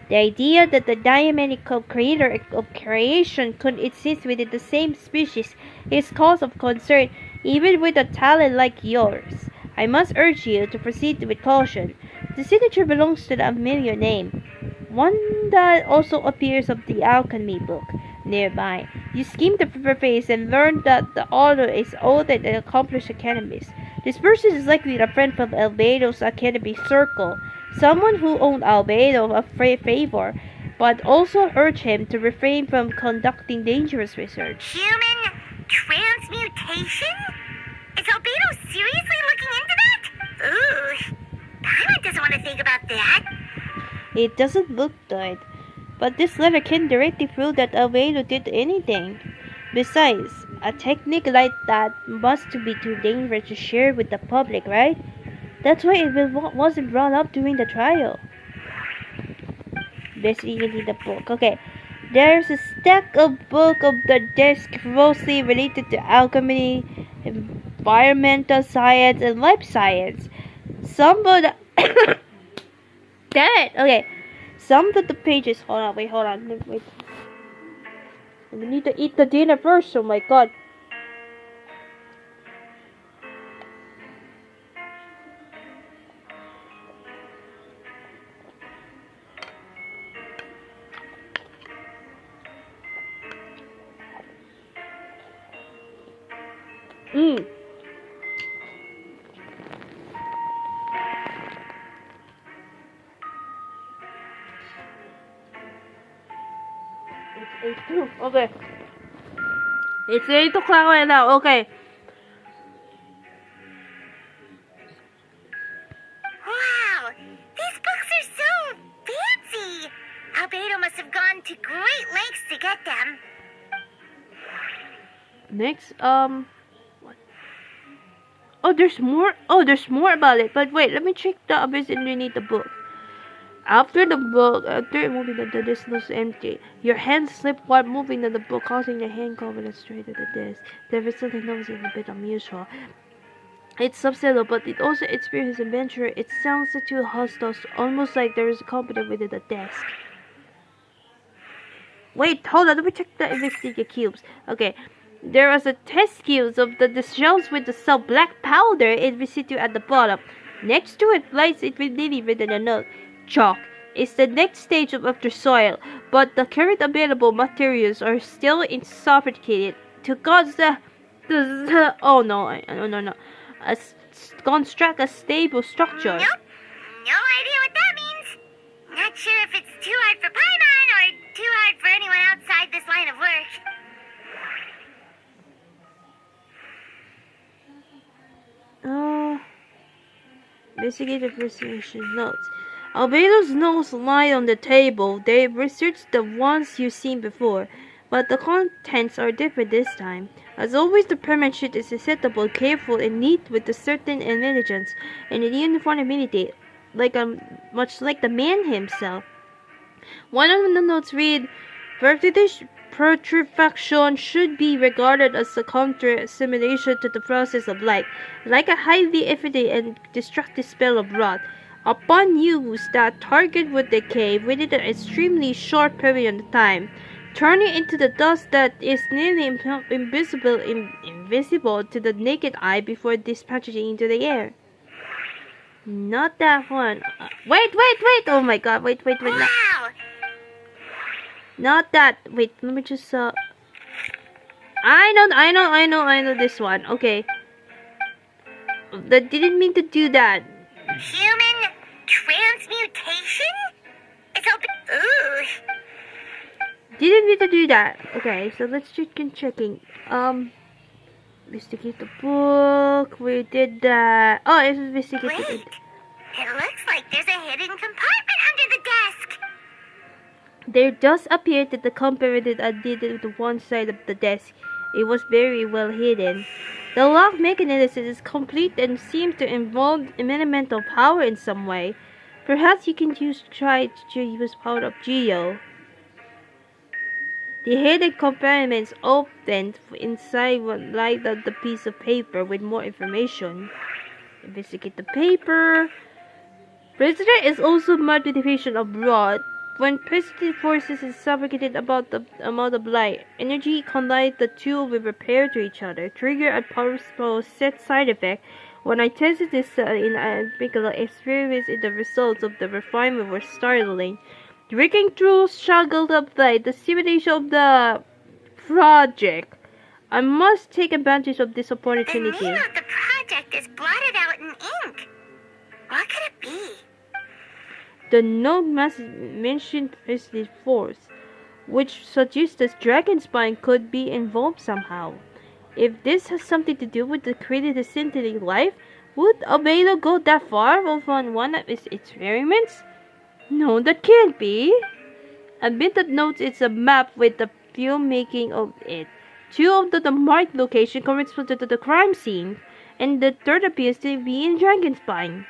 The idea that the dynamic creator of creation could exist within the same species is cause of concern, even with a talent like yours. I must urge you to proceed with caution. The signature belongs to the familiar name, one that also appears of the alchemy book nearby. You skim the preface and learn that the author is old and an accomplished academist. This person is likely a friend from Albedo's academy circle, someone who owed Albedo a favor, but also urged him to refrain from conducting dangerous research. Human transmutation? Is Albedo seriously looking into that? Ooh, Paimon doesn't want to think about that. It doesn't look good, but this letter can directly prove that Albedo did anything. Besides, a technique like that must be too dangerous to share with the public, right? That's why it wasn't brought up during the trial. Basically the book. Okay. There's a stack of books on the desk closely related to alchemy, environmental science, and life science. Some of the damn it! Okay. Some of the pages hold on. Wait. We need to eat the dinner first, oh my god. It's 8:02. Okay. It's 8 o'clock right now. Okay. Wow, these books are so fancy. Albedo must have gone to great lengths to get them. Next, what? Oh, there's more. Oh, there's more about it. But wait, let me check the abyss underneath the book. After moving the disc was empty, your hand slipped while moving the book, causing the hand covered straight at the disc. The visitor knows it's a bit unusual. It's subtle, but it also experiences adventure. It sounds too hostile, almost like there is a competent within the desk. Wait, hold on, let me check the investigation cubes. Okay. There was a test cubes of the shells with the salt black powder in residue at the bottom. Next to it lies it with neatly written a note. Chalk is the next stage of after soil, but the current available materials are still insufficient to cause construct a stable structure. Nope, no idea what that means. Not sure if it's too hard for Paimon or too hard for anyone outside this line of work. Investigative investigation notes. Albedo's notes lie on the table. They've researched the ones you've seen before, but the contents are different this time. As always, the penmanship is acceptable, careful, and neat with a certain intelligence and a uniformity, much like the man himself. One of the notes read, Putrefaction should be regarded as a counter-simulation to the process of life, like a highly effective and destructive spell of rot. Upon use, that target would decay within an extremely short period of time. turning into the dust that is nearly invisible to the naked eye before dispatching into the air. Not that one. Wait! Oh my god, wait. Wow! Not that. Wait, let me just, I know this one. Okay. That didn't mean to do that. Human transmutation? It's open. Ooh. Didn't mean to do that. Okay, so let's checking. Investigate the book. We did that. Oh, it's investigate the Wait. book. It looks like there's a hidden compartment under the desk. There does appear that the compartment did to one side of the desk. It was very well hidden. The lock mechanism is complete and seems to involve elemental power in some way. Perhaps you can try to use power of Geo. The hidden compartments opened inside one light of the piece of paper with more information. Investigate the paper. Prisoner is also motivation abroad. When positive forces is suffocated about the amount of light, energy collide the two will repair to each other, trigger a powerful set side effect. When I tested this in a particular experiment, the results of the refinement were startling. Breaking through struggled of light, the simulation of the project. I must take advantage of this The opportunity. name of the project is blotted out in ink. What could it be? The note mentioned positive force, which suggests that Dragonspine could be involved somehow. If this has something to do with the created scintillating life, would Albedo go that far on one of its experiments? No, that can't be. A bit that notes it's a map with the filmmaking of it. Two of the marked location correspond to the crime scene, and the third appears to be in Dragonspine.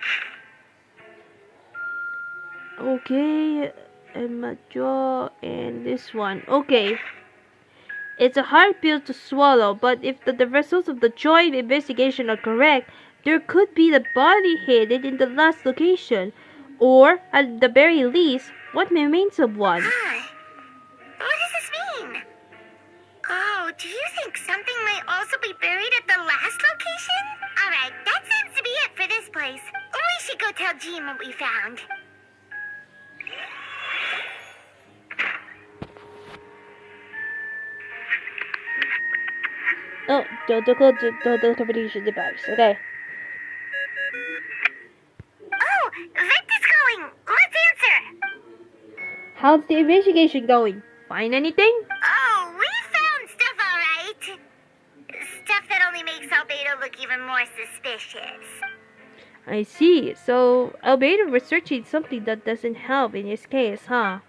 Okay, and my jaw, and this one. Okay. It's a hard pill to swallow, but if the results of the joint investigation are correct, there could be the body hidden in the last location, or, at the very least, what remains of one. Huh. What does this mean? Oh, do you think something might also be buried at the last location? Alright, that seems to be it for this place. We should go tell Jean what we found. Oh, the competition device. Okay. Oh, Victor's calling. Let's answer. How's the investigation going? Find anything? Oh, we found stuff, alright. Stuff that only makes Albedo look even more suspicious. I see. So, Albedo researching something that doesn't help in his case, huh?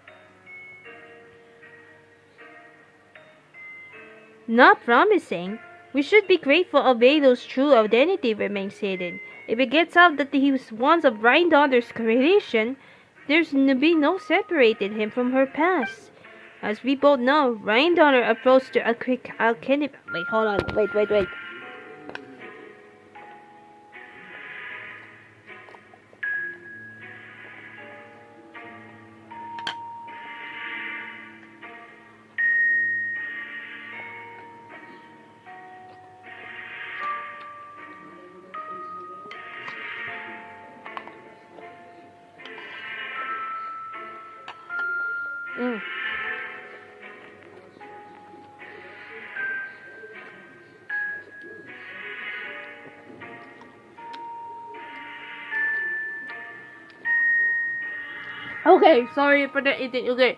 Not promising. We should be grateful Albedo's true identity remains hidden. If it gets out that he was once a granddaughter's creation, there's be no separating him from her past. As we both know, granddaughter approached to a quick alchemy. Wait, hold on. Wait. Okay, sorry for the editing. Okay.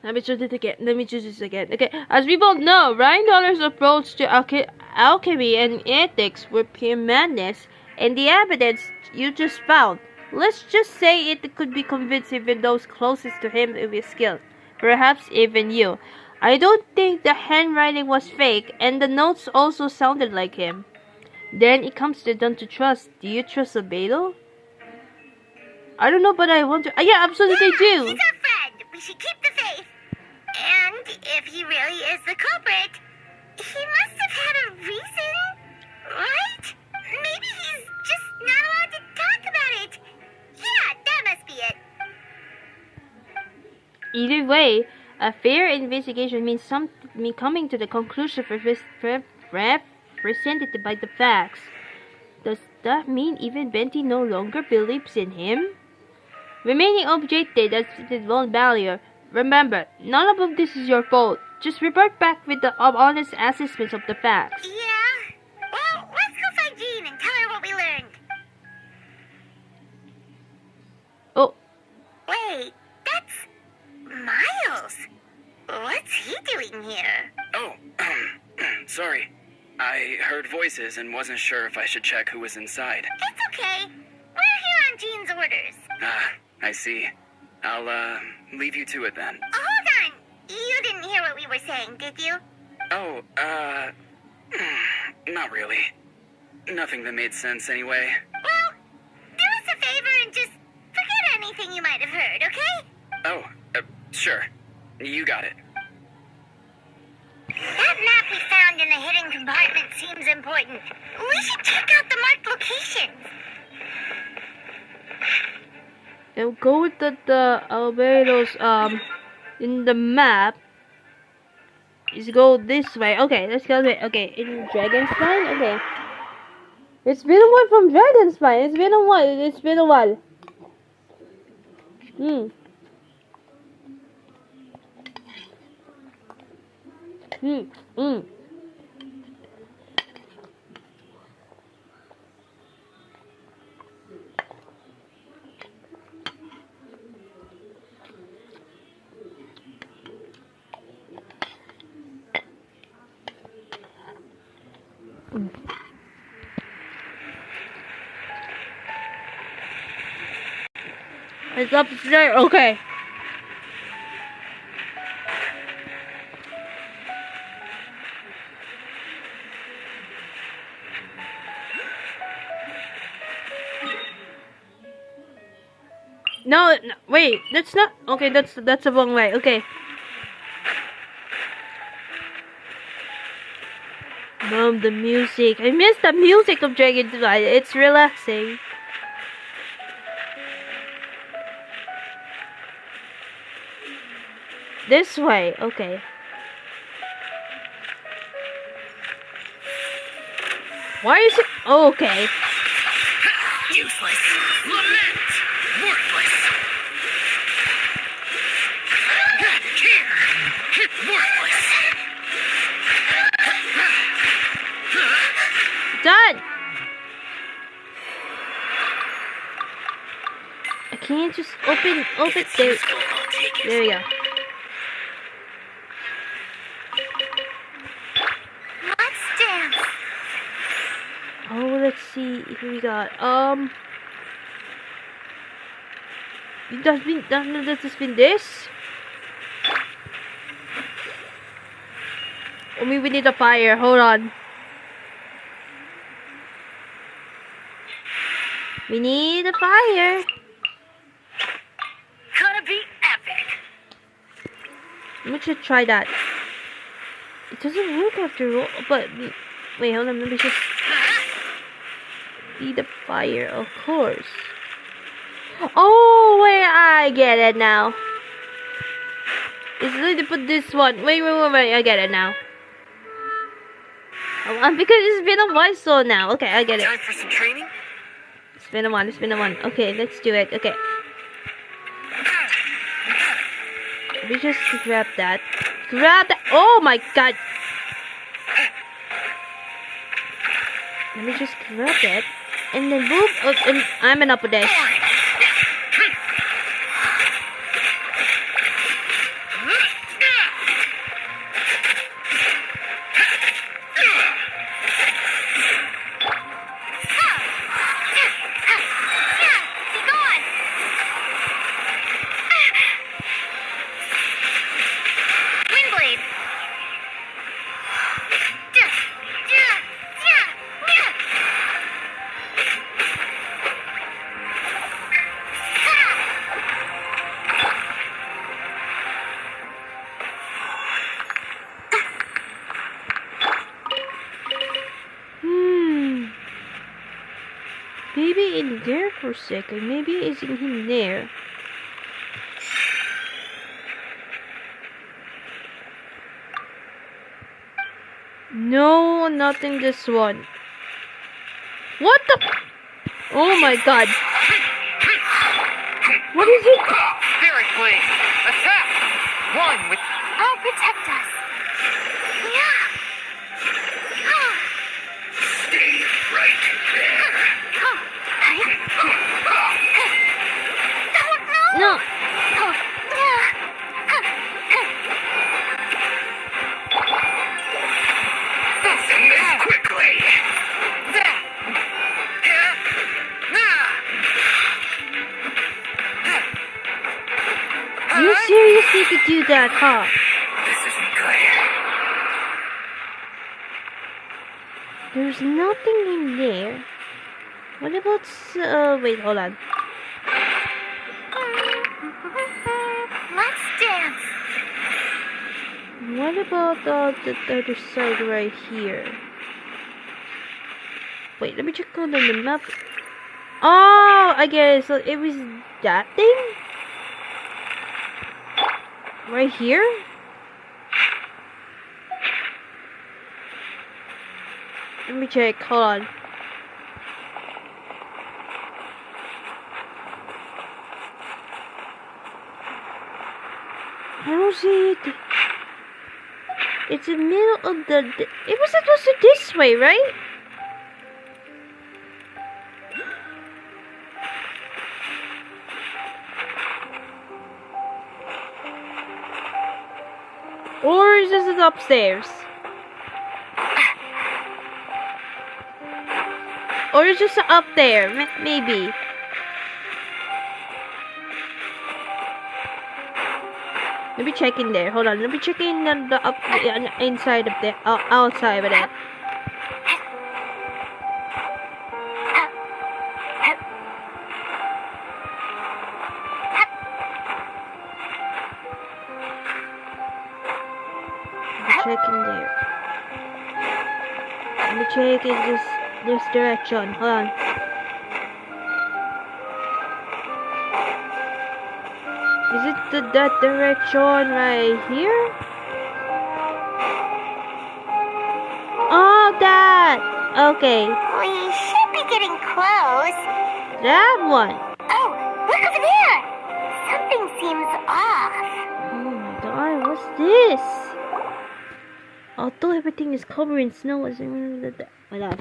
Let me choose this again. Okay, as we both know, Ryan Dollar's approach to alchemy and ethics were pure madness, and the evidence you just found, let's just say it could be convinced even those closest to him of his skill. Perhaps even you. I don't think the handwriting was fake, and the notes also sounded like him. Then it comes down to trust. Do you trust Albedo? I don't know, but I want to. Yeah, absolutely do. He's our friend. We should keep the faith. And if he really is the culprit, he must have had a reason, right? Maybe he's just not allowed to talk about it. Yeah, that must be it. Either way, a fair investigation means me coming to the conclusion represented by the facts. Does that mean even Benty no longer believes in him? Remaining objective as one barrier. Remember, none of this is your fault. Just report back with the honest assessments of the facts. Yeah? Well, let's go find Jean and tell her what we learned. Oh, Wait, that's Miles. What's he doing here? Oh, sorry. I heard voices and wasn't sure if I should check who was inside. It's okay. We're here on Jean's orders. Ah, I see. I'll, leave you to it then. Hold on. You didn't hear what we were saying, did you? Oh, not really. Nothing that made sense anyway. Well, do us a favor and just forget anything you might have heard, okay? Oh, sure. You got it. That map we found in the hidden compartment seems important. We should check out the marked locations. and go with the Albedo's in the map. Is go this way. Okay, let's go there. Okay, in Dragonspine. Okay. It's been a while from Dragonspine. It's been a while. It's been a while. It's up there. Okay. No, wait. That's not. Okay, that's the wrong way. Okay. Mom, the music. I miss the music of Dragonspine. It's relaxing. This way, okay. Why is it? Oh, okay. Useless. Lament. Worthless. Here. Worthless. Done. I can't just open there. There we go. Oh, let's see who we got. Does this been this? I mean, we need a fire. Hold on. We need a fire. Gonna be epic. Let me just try that. It doesn't work after all, but wait, hold on. Let me just. The fire, of course. Oh, wait, I get it now. It's going to put this one. Wait, I get it now. Oh, because it's been a while, so now. Okay, I get it. Time for some training? It's been a while. Okay, let's do it. Okay. Let me just grab that. Oh my god. Let me just grab that. And then boop, and I'm an upper dash. Maybe in there for a second. Maybe it's in there. No, not in this one. What the? Oh my god. What is it? Spirit Blade! Attack! One with... Oh, protect us. Yeah. Stay right there. No. Finish quickly. You seriously could do that, huh? This isn't good. There's nothing in there. What about... wait, hold on. Let's dance. What about the other side right here? Wait, let me check on the map. Oh, I get it. So it was that thing? Right here? Let me check. Hold on. I don't see it. It's in the middle of the... It was supposed to this way, right? Or is this upstairs? Or is just up there? Maybe. Let me check in there. Hold on. Let me check in the inside of there, outside of that. Check in there. Let me check in this direction. Hold on. Is it that direction right here? Oh, that! Okay. We should be getting close. That one. Oh, look over there. Something seems off. Oh my god, what's this? Although everything is covered in snow, hold on.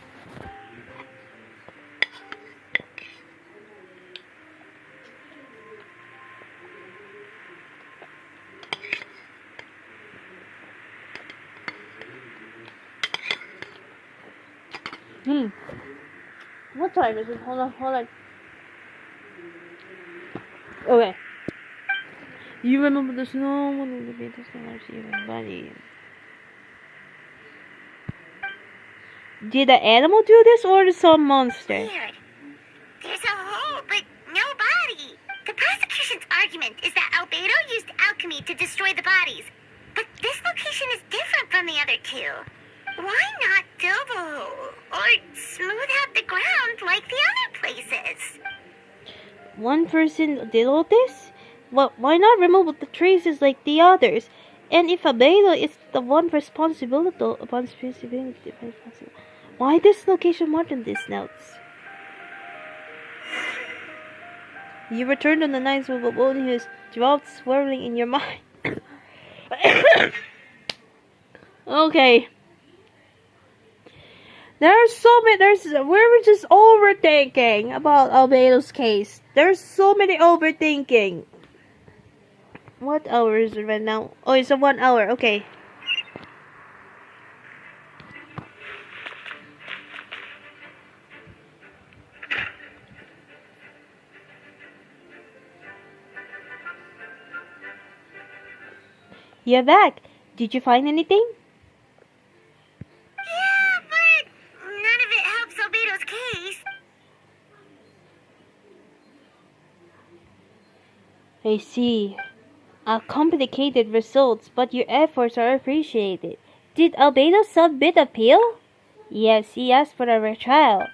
What time is it? Hold on. Okay. You remember the snow when the Beatles never see everybody. Did the animal do this or some monster? Weird. There's a hole, but no body. The prosecution's argument is that Albedo used alchemy to destroy the bodies. But this location is different from the other two. Why not fill the hole? Or smooth out the ground like the other places? One person did all this? Well, why not remove the traces like the others? And if Albedo is the one responsible, why this location more than these notes? You returned on the nights with a bone whose drought swirling in your mind. Okay. There's so many. We're just overthinking about Albedo's case. There's so many overthinking. What hour is it right now? Oh, it's a 1 hour. Okay. You're back. Did you find anything? Yeah, but none of it helps Albedo's case. I see. Complicated results, but your efforts are appreciated. Did Albedo submit appeal? Yes, he asked for a retrial.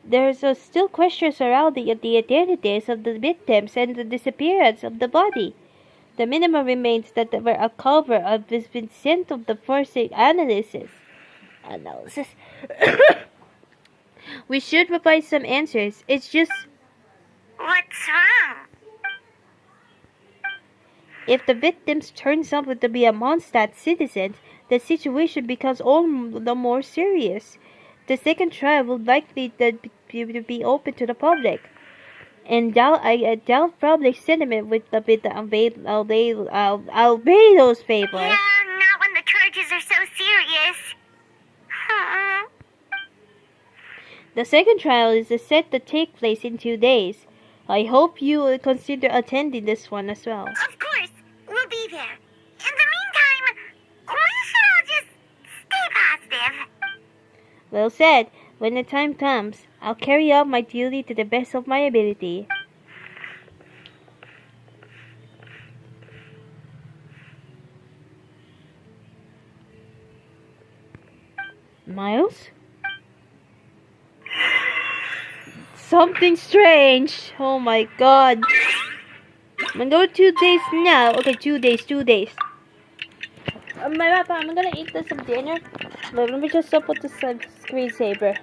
There's still questions surrounding the identities of the victims and the disappearance of the body. The minimum remains that they were a cover of has been sent of the forensic analysis. analysis. We should provide some answers. It's just, What's wrong? if the victims turns out to be a Mondstadt citizen, the situation becomes all the more serious. The second trial will likely be open to the public, and I doubt public sentiment with Albedo's favor. Yeah, not when the charges are so serious. Huh. The second trial is set to take place in 2 days. I hope you will consider attending this one as well. Of course, we'll be there. In the meantime, we should all just stay positive. Well said. When the time comes, I'll carry out my duty to the best of my ability. Miles? Something strange. Oh my god. I'm gonna go 2 days now. Okay, 2 days, 2 days. My papa, I'm gonna eat this some dinner. But let me just put this screensaver.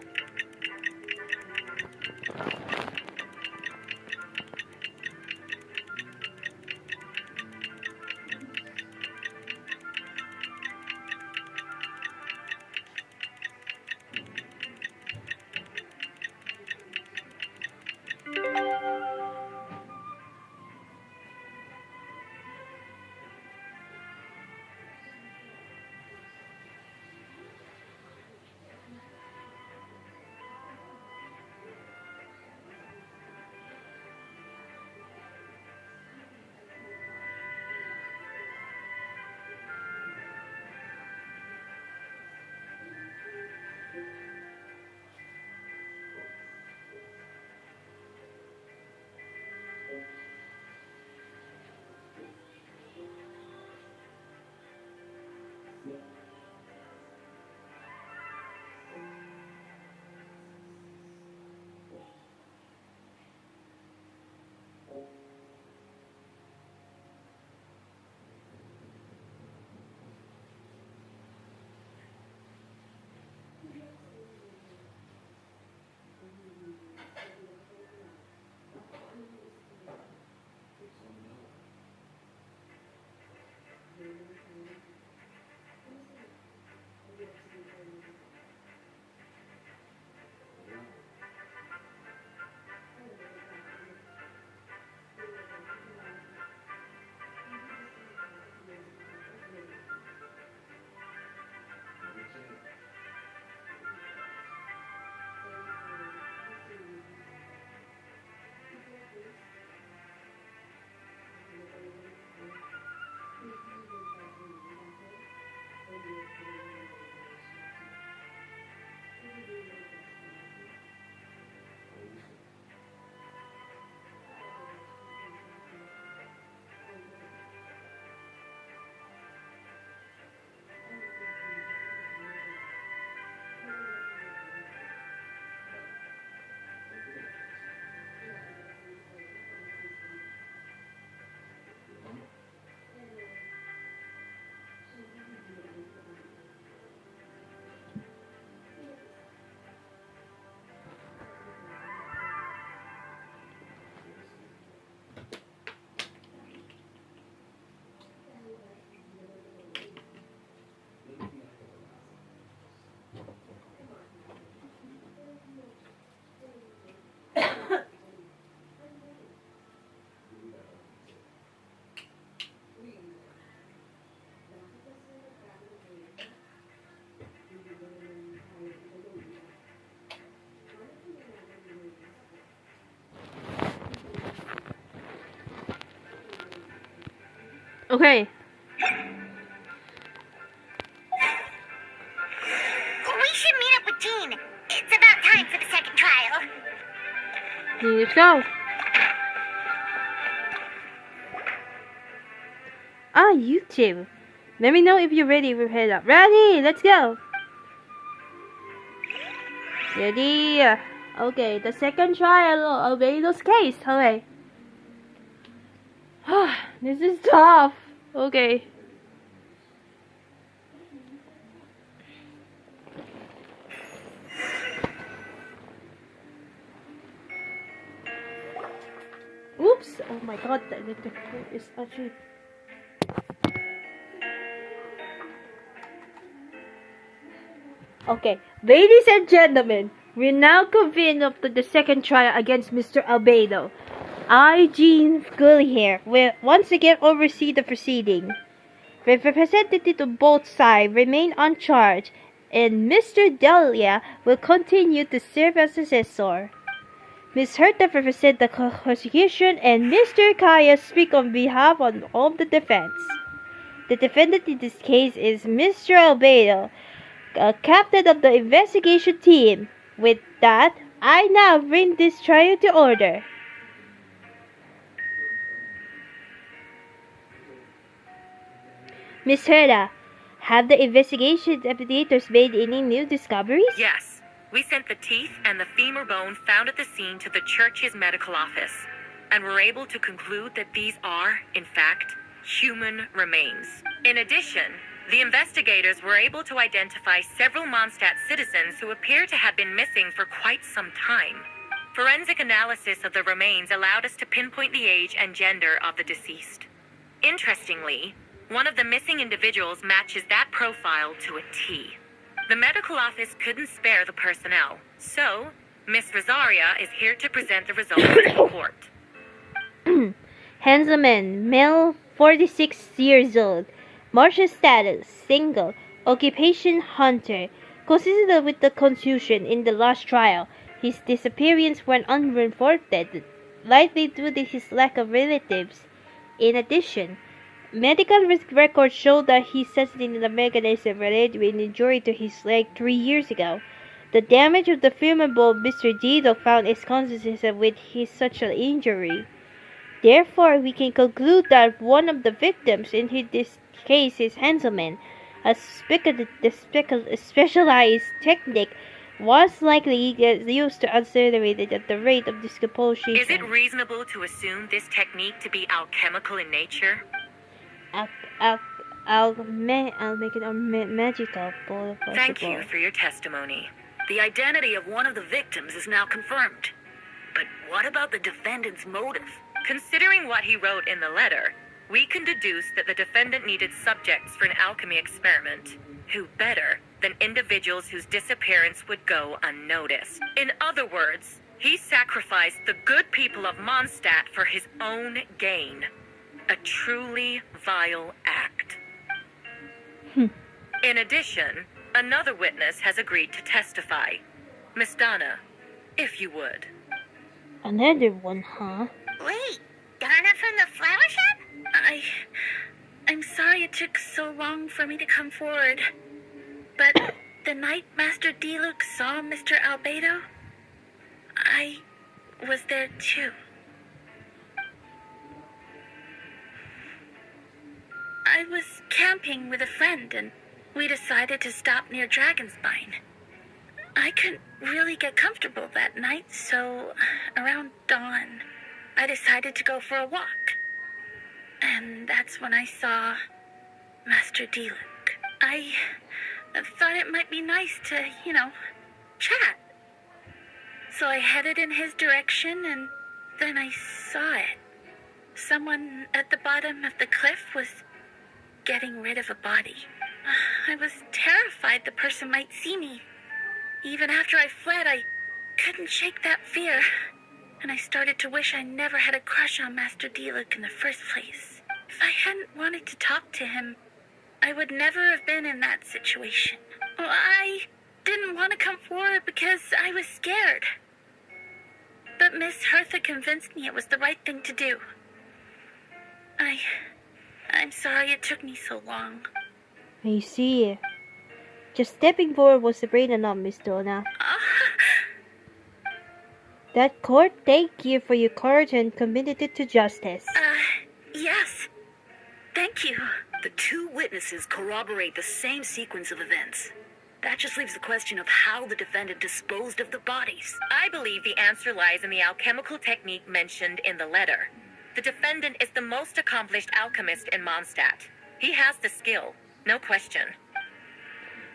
Okay. We should meet up with Jean. It's about time for the second trial. Let's go. Ah, YouTube. Let me know if you're ready. We're head up. Ready? Let's go. Ready? Okay, the second trial of Albedo's case. Okay. This is tough. Okay. Oops! Oh my god, the electric cord is actually... Okay, ladies and gentlemen, we now convene up to the second trial against Mr. Albedo. I, Jean Gully here, will once again oversee the proceeding. The representative of both sides remain uncharged, and Mr. Delia will continue to serve as assessor. Ms. Herta represents the prosecution, and Mr. Kaya speak on behalf of the defense. The defendant in this case is Mr. Albedo, captain of the investigation team. With that, I now bring this trial to order. Miss Herta, have the investigation investigators made any new discoveries? Yes. We sent the teeth and the femur bone found at the scene to the church's medical office, and were able to conclude that these are, in fact, human remains. In addition, the investigators were able to identify several Mondstadt citizens who appear to have been missing for quite some time. Forensic analysis of the remains allowed us to pinpoint the age and gender of the deceased. Interestingly, one of the missing individuals matches that profile to a T. The medical office couldn't spare the personnel, so Miss Rosaria is here to present the results to court. Handsome man, male, 46 years old. Marital status, single. Occupation, hunter. Consistent with the confusion in the last trial, his disappearance went unreported, likely due to his lack of relatives. In addition, medical records show that he sustained a mechanism related to an injury to his leg 3 years ago. The damage of the femur bone Mr. Dido found is consistent with his such an injury. Therefore, we can conclude that one of the victims in this case is Hanselman. A specialized technique was likely used to accelerate at the rate of decomposition. Is it reasonable to assume this technique to be alchemical in nature? I'll make it magical. Thank you for your testimony. The identity of one of the victims is now confirmed. But what about the defendant's motive? Considering what he wrote in the letter, we can deduce that the defendant needed subjects for an alchemy experiment. Who better than individuals whose disappearance would go unnoticed? In other words, he sacrificed the good people of Mondstadt for his own gain. A truly vile act. In addition, another witness has agreed to testify. Miss Donna, if you would. Another one, huh? Wait, Donna from the flower shop? I'm sorry it took so long for me to come forward. But the night Master Diluc saw Mr. Albedo, I was there too. I was camping with a friend and we decided to stop near Dragonspine. I couldn't really get comfortable that night, so around dawn, I decided to go for a walk. And that's when I saw Master Diluc. I thought it might be nice to, chat. So I headed in his direction and then I saw it. Someone at the bottom of the cliff was getting rid of a body. I was terrified the person might see me. Even after I fled, I couldn't shake that fear. And I started to wish I never had a crush on Master Diluc in the first place. If I hadn't wanted to talk to him, I would never have been in that situation. Well, I didn't want to come forward because I was scared. But Miss Hertha convinced me it was the right thing to do. I'm sorry it took me so long. I see. Just stepping forward was brain enough, Miss Donna. That court thank you for your courage and committed it to justice. Yes. Thank you. The two witnesses corroborate the same sequence of events. That just leaves the question of how the defendant disposed of the bodies. I believe the answer lies in the alchemical technique mentioned in the letter. The defendant is the most accomplished alchemist in Mondstadt. He has the skill, no question.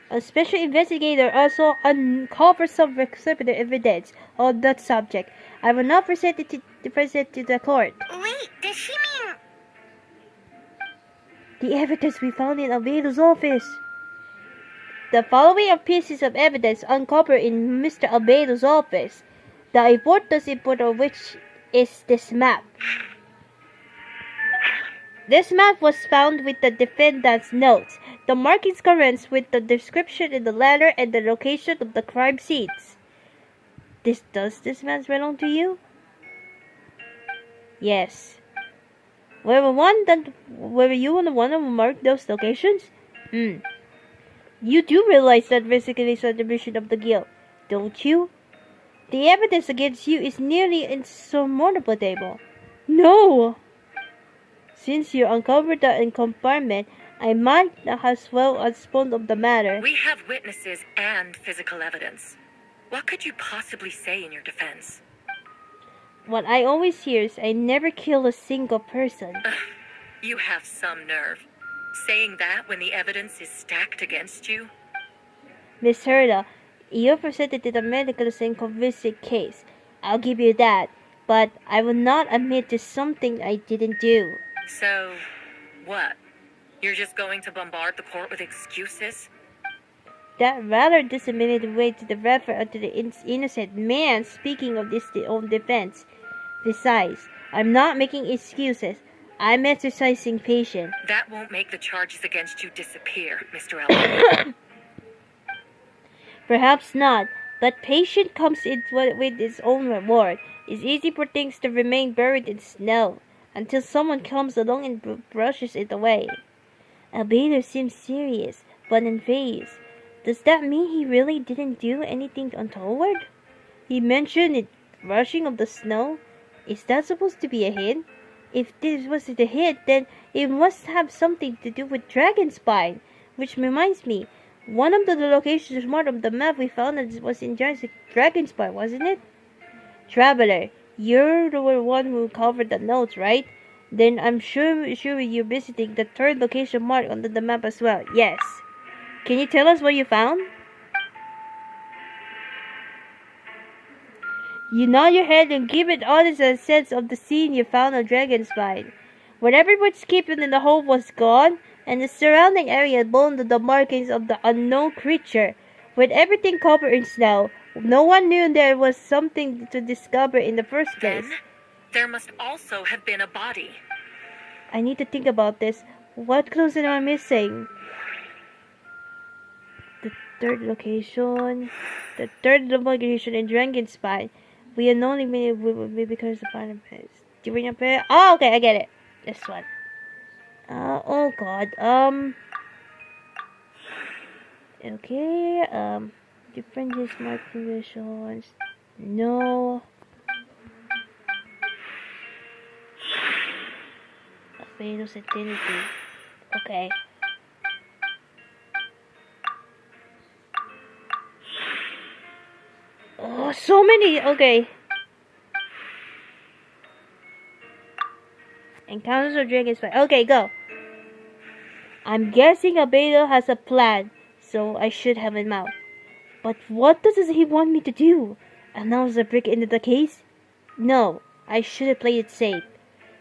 A special investigator also uncovered some exhibit evidence on that subject. I will now present it present to the court. Wait, does she mean... The evidence we found in Albedo's office. The following are pieces of evidence uncovered in Mr. Albedo's office. The important of which is this map. This map was found with the defendant's notes. The markings correspond with the description in the letter and the location of the crime scenes. Does this map belong to you? Yes. Were you the one who marked those locations? You do realize that basically is a division of the guild, don't you? The evidence against you is nearly insurmountable. No! Since you uncovered the compartment, I might as well respond of the matter. We have witnesses and physical evidence. What could you possibly say in your defense? What I always hear is I never kill a single person. You have some nerve. Saying that when the evidence is stacked against you? Miss Herda, you presented a medically convincing case. I'll give you that. But I will not admit to something I didn't do. So, what? You're just going to bombard the court with excuses? That rather disseminated way to the refer to the innocent man speaking of his own defense. Besides, I'm not making excuses. I'm exercising patience. That won't make the charges against you disappear, Mr. Albedo. Perhaps not, but patience comes with its own reward. It's easy for things to remain buried in snow until someone comes along and brushes it away. Albedo seems serious, but unfazed. Does that mean he really didn't do anything untoward? He mentioned it rushing of the snow. Is that supposed to be a hint? If this was the hint, then it must have something to do with Dragonspine. Which reminds me, one of the locations marked on the map we found was in Dragonspine, wasn't it? Traveler, you're the one who covered the notes, right? Then I'm sure you're visiting the third location marked on the map as well. Yes. Can you tell us what you found? You nod your head and give it honest a sense of the scene you found on Dragonspine. Whatever was keeping in the hole was gone, and the surrounding area bore the markings of the unknown creature. With everything covered in snow, no one knew there was something to discover in the first place. Then, there must also have been a body. I need to think about this. What clues am I missing? The third location in Dragonspine. We are only made because the final phase. During a pair. Oh, okay, I get it. This one. Oh god. Okay. Different smart conditions. No. Albedo's identity. Okay. Oh, so many. Okay. Encounters of Dragonspine. Okay, go. I'm guessing Albedo has a plan, so I should have him out. But what does he want me to do? Announce a break into the case? No, I should have played it safe.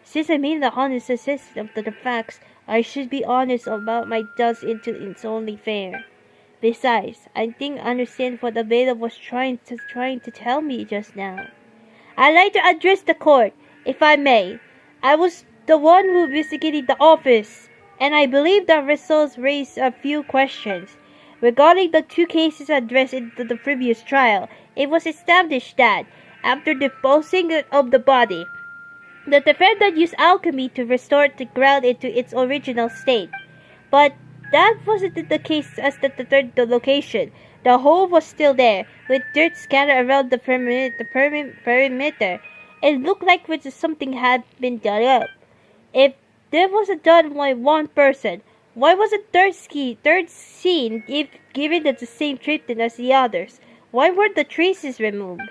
Since I made the honest assessment of the facts, I should be honest about my doubts into it's only fair. Besides, I think I understand what Albedo was trying to tell me just now. I'd like to address the court, if I may. I was the one who investigated the office, and I believe the results raise a few questions. Regarding the two cases addressed in the previous trial, it was established that, after disposing of the body, the defendant used alchemy to restore the ground into its original state. But that wasn't the case as the third location. The hole was still there, with dirt scattered around the perimeter. It looked like something had been dug up. If there was done by one person, why was the third scene given the same treatment as the others? Why were the traces removed?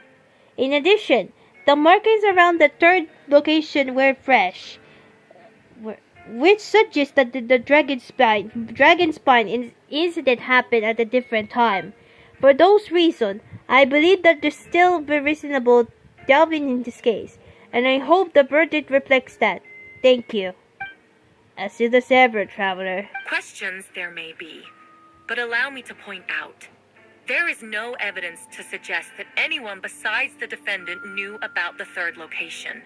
In addition, the markings around the third location were fresh, which suggests that the Dragonspine incident happened at a different time. For those reasons, I believe that there's still very reasonable delving in this case. and I hope the verdict reflects that. Thank you. As soon as ever, traveler. Questions there may be, but allow me to point out, there is no evidence to suggest that anyone besides the defendant knew about the third location.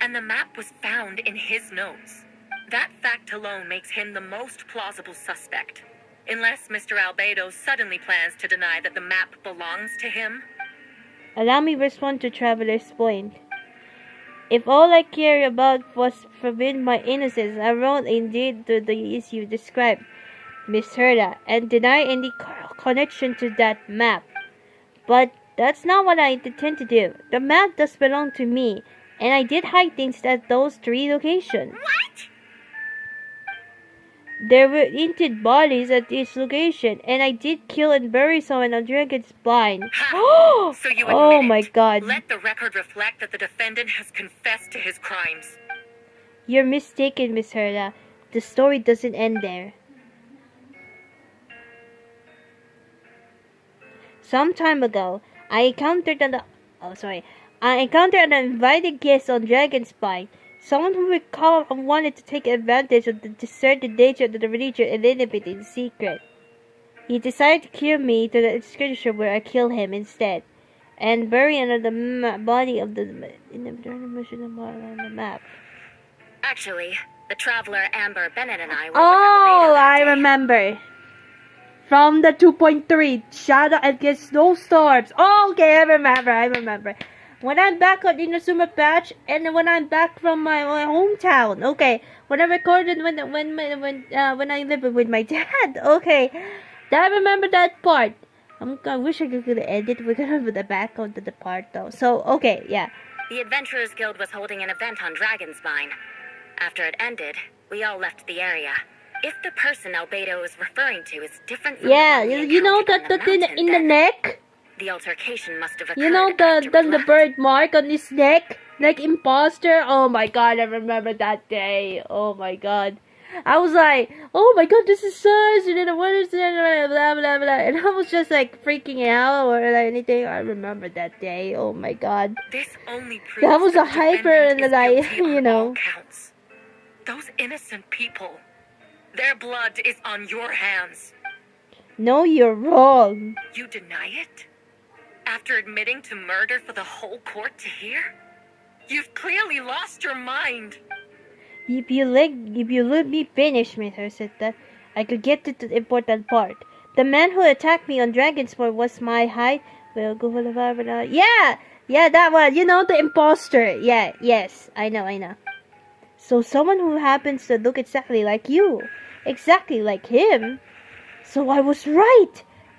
And the map was found in his notes. That fact alone makes him the most plausible suspect. Unless Mr. Albedo suddenly plans to deny that the map belongs to him. Allow me respond to Traveler's point. If all I care about was prevent my innocence, I wrote indeed to the issue described, Miss Herda, and deny any connection to that map. But that's not what I intend to do. The map does belong to me, and I did hide things at those 3 locations. What? There were inted bodies at each location, and I did kill and bury someone on Dragonspine. So you admit oh my god. Let the record reflect that the defendant has confessed to his crimes. You're mistaken, Miss Herda. The story doesn't end there. Some time ago, I encountered an invited guest on Dragonspine. Someone who wanted to take advantage of the deserted nature of the region and eliminate it in secret. He decided to kill me to the excursion where I killed him instead, and bury under the body of the map. Actually, the traveler Amber Bennett and I were Oh, with Albedo that I day. remember. From the 2.3, Shadow Against Snowstorms. Oh, okay, I remember. When I'm back on Inazuma Patch, and when I'm back from my hometown. Okay, when I recorded when I lived with my dad. Okay, I remember that part. I wish I could edit. We're gonna put the back onto the part though. So okay, yeah. The Adventurers Guild was holding an event on Dragonspine. After it ended, we all left the area. If the person Albedo is referring to is different from Yeah, the one we you know encountered that on the mountain, in the then neck. the altercation must have occurred. You know after we the left. birthmark on his neck, like imposter. Oh my god, I remember that day. Oh my god, I was like, oh my god, this is sus. You know what is it? Blah blah blah, and I was just like freaking out or like anything. I remember that day. Oh my god, This only proves that was a the hyper defendant and is like guilty on you know. all counts. Those innocent people, their blood is on your hands. No, you're wrong. You deny it? After admitting to murder for the whole court to hear? You've clearly lost your mind. If you let me finish, Miss Rosetta, I could get to the important part. The man who attacked me on Dragonsport was my height. Yeah, that one. You know, the imposter. Yeah, yes, I know. So someone who happens to look exactly like you, exactly like him. So I was right.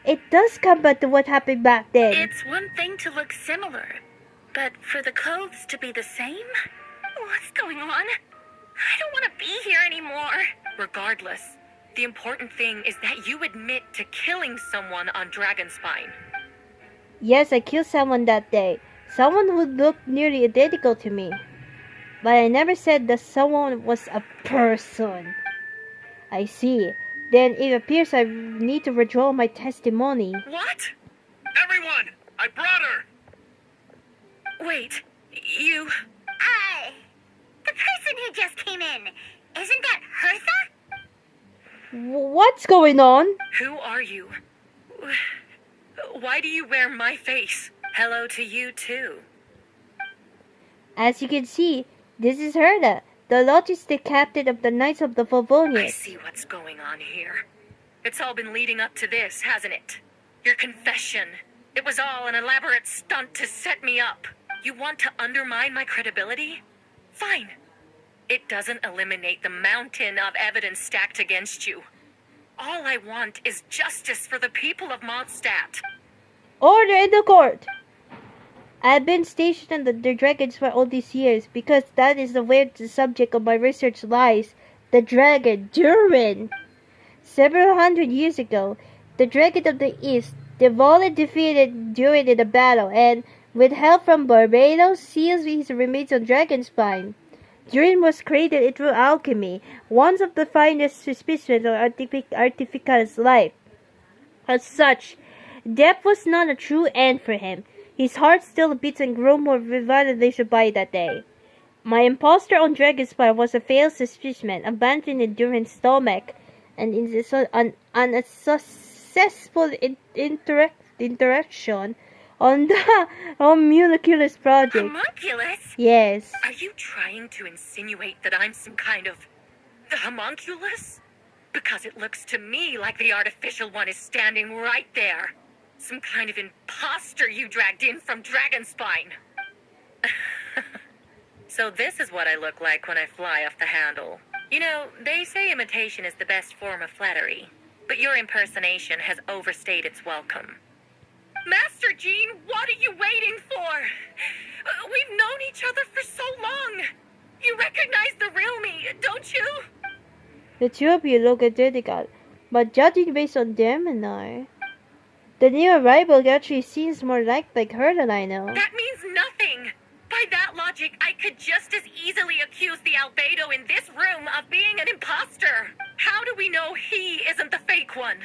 It does come back to what happened back then. It's one thing to look similar, but for the clothes to be the same? What's going on? I don't want to be here anymore. Regardless, the important thing is that you admit to killing someone on Dragonspine. Yes, I killed someone that day. Someone who looked nearly identical to me. But I never said that someone was a person. I see. Then it appears I need to withdraw my testimony. What? Everyone! I brought her! Wait, you... The person who just came in, isn't that Hertha? What's going on? Who are you? Why do you wear my face? Hello to you too. As you can see, this is Herda, the logistic captain of the Knights of the I Favonius. see what's going on here. It's all been leading up to this, hasn't it? Your confession. It was all an elaborate stunt to set me up. You want to undermine my credibility? Fine. It doesn't eliminate the mountain of evidence stacked against you. All I want is justice for the people of Mondstadt. Order in the court! I've been stationed at the dragons for all these years because that is where the subject of my research lies. The dragon, Durin. Several hundred years ago, the dragon of the east, Devola defeated Durin in a battle and, with help from Barbados, seals his remains on Dragonspine. Durin was created through alchemy, one of the finest specimens of artifical's life. As such, death was not a true end for him. His heart still beats and grew more violently by that day. My imposter on Dragonspine was a failed specimen abandoned during stomach, and in this unsuccessful interaction on the homunculus project. Homunculus? Yes. Are you trying to insinuate that I'm some kind of the homunculus? Because it looks to me like the artificial one is standing right there. Some kind of imposter you dragged in from Dragonspine. So this is what I look like when I fly off the handle. You know, they say imitation is the best form of flattery, but your impersonation has overstayed its welcome. Master Jean, what are you waiting for? We've known each other for so long. You recognize the real me, don't you? The two of you look identical, but judging based on them and I, the new arrival actually seems more like her than I know. That means nothing. By that logic, I could just as easily accuse the Albedo in this room of being an imposter. How do we know he isn't the fake one?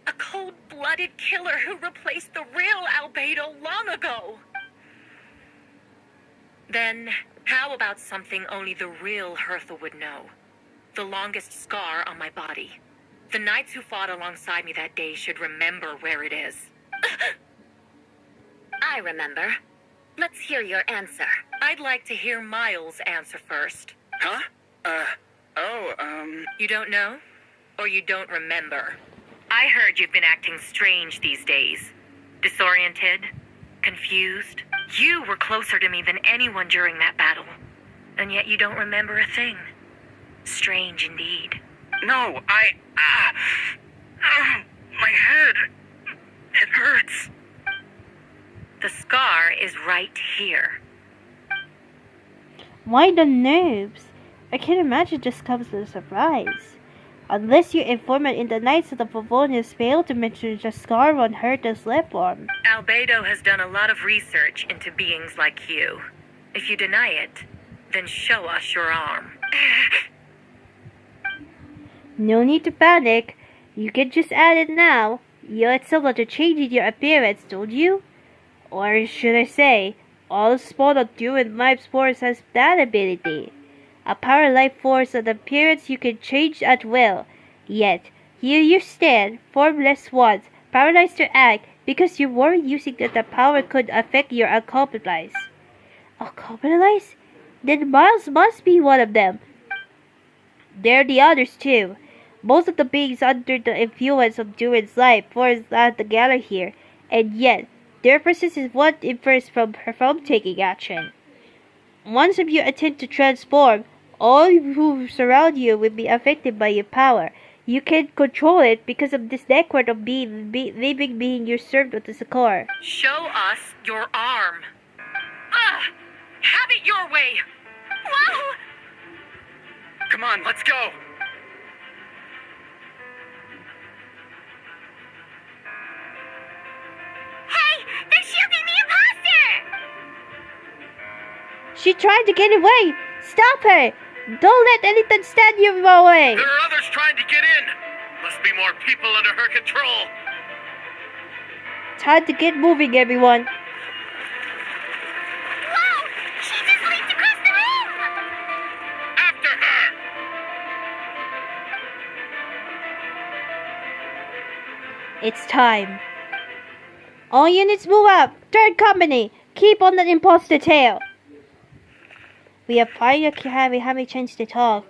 A cold-blooded killer who replaced the real Albedo long ago. Then, how about something only the real Hertha would know? The longest scar on my body. The knights who fought alongside me that day should remember where it is. I remember. Let's hear your answer. I'd like to hear Miles' answer first. Huh? You don't know? Or you don't remember? I heard you've been acting strange these days. Disoriented? Confused? You were closer to me than anyone during that battle. And yet you don't remember a thing. Strange indeed. No, my head. It hurts. The scar is right here. Why the nerves? I can't imagine this comes as a surprise. Unless your informant in the Knights of the Favonius failed to mention the scar on Herta's left arm. Albedo has done a lot of research into beings like you. If you deny it, then show us your arm. No need to panic. You can just add it now. You had someone to change your appearance, don't you? Or should I say, all spawn of Druid Life Force has that ability. A power life force and appearance you can change at will. Yet, here you stand, formless ones, paralyzed to act because you weren't using that the power could affect your accomplice. Accomplice? Then Miles must be one of them. There are the others too. Most of the beings under the influence of Druid's life force at the gather here, and yet their presence is what infers from taking action. Once if you attempt to transform, all who surround you will be affected by your power. You can't control it because of this network of living being usurped with the core. Show us your arm. Have it your way. Whoa! Come on, let's go. Hey, they're shielding the imposter! She tried to get away! Stop her! Don't let anything stand you in my way! There are others trying to get in. Must be more people under her control. Time to get moving, everyone. Whoa! She just leaped across the room! After her! It's time. All units move up! Third company! Keep on the imposter tail! We have finally having a chance to talk,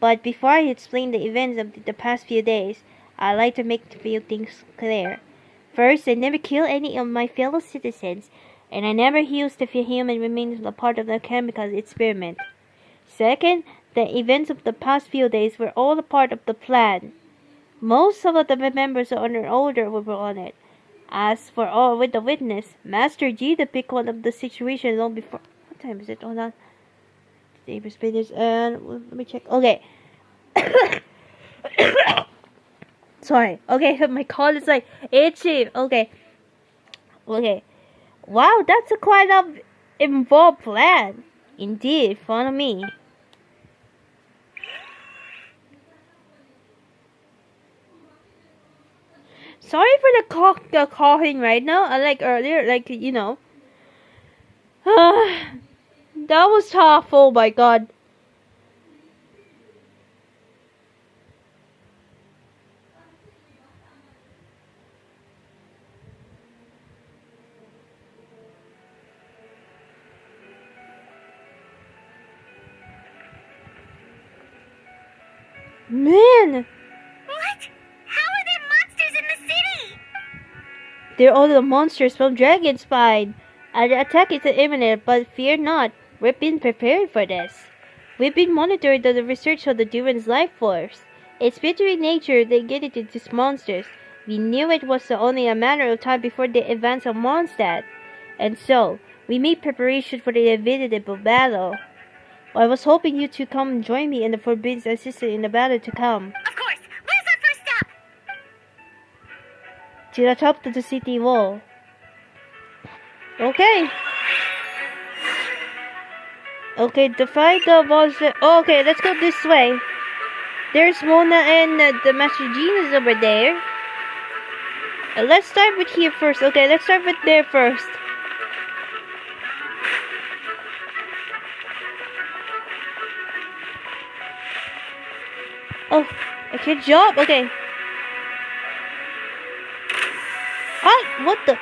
but before I explain the events of the past few days, I'd like to make a few things clear. First, I never kill any of my fellow citizens, and I never use the human remains as a part of the chemical experiment. Second, the events of the past few days were all a part of the plan. Most of the members on our order were on it. As for all with the witness, Master G the pick one of the situation long before. What time is it? Hold on. Davis business and let me check. Okay. Sorry. Okay, my call is like itchy. Okay. Wow, that's a quite involved plan. Indeed, follow me. Sorry for the coughing right now. Like earlier, That was tough. Oh my god. Man, What? How are there monsters in the city? they're all the monsters from Dragonspine. An attack is imminent, but fear not. We've been prepared for this. We've been monitoring the research on the Duran's life force. Its very nature they get it into these monsters. We knew it was only a matter of time before they advance on Mondstadt. And so, we made preparation for the inevitable battle. I was hoping you to come and join me in the Forbidden Assistant in the battle to come. Of course. Where's our first stop? To the top of the city wall. Okay. Okay, defy the monster. Okay, let's go this way. There's Mona and the Master Genius over there. Let's start with here first. Okay, let's start with there first. Oh, I can't jump. Okay. Ah, what the?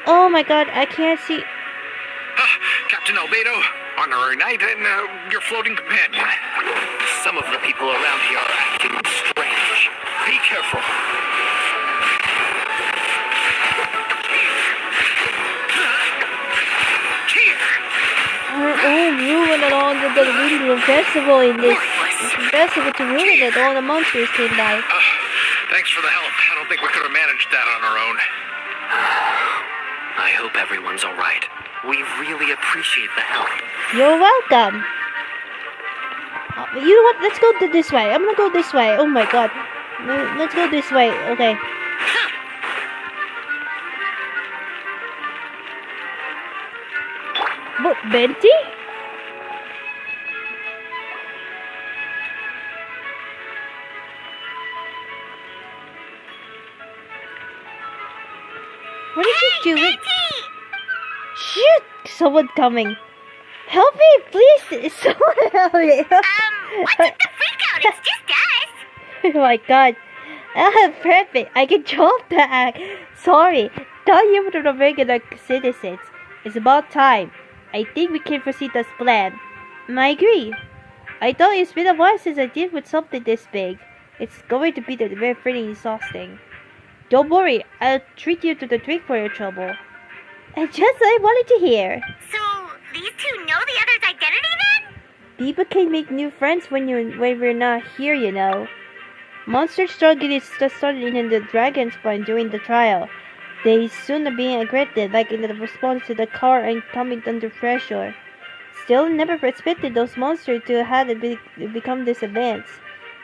Oh my god, I can't see. Captain Albedo, honorary knight, and your floating companion. Some of the people around here are acting strange. Be careful. Oh, ruin it all the Windbloom Festival in this festival to ruin it. All the monsters came by. Thanks for the help. I don't think we could have managed that on our own. I hope everyone's alright. We really appreciate the help. You're welcome. You know what? Let's go this way. I'm gonna go this way. Oh my god. Let's go this way. Okay. What, Benti? What is he doing? Shoot! Someone coming. Help me, please! Someone help me! What's with the freak out? It's just us. Oh my god. Perfect. I can jump that. Sorry. Thought you were the regular citizens. It's about time. I think we can proceed as planned. I agree. I thought it's been a while since I did with something this big. It's going to be very pretty exhausting. Don't worry, I'll treat you to the drink for your trouble. And just I wanted to hear. So, these two know the other's identity then? People can make new friends when we're not here, you know. Monster struggle is just started in the Dragonspine during the trial. They soon are being aggressive, like in the response to the car and coming under pressure. Still, never expected those monsters to have become this advanced.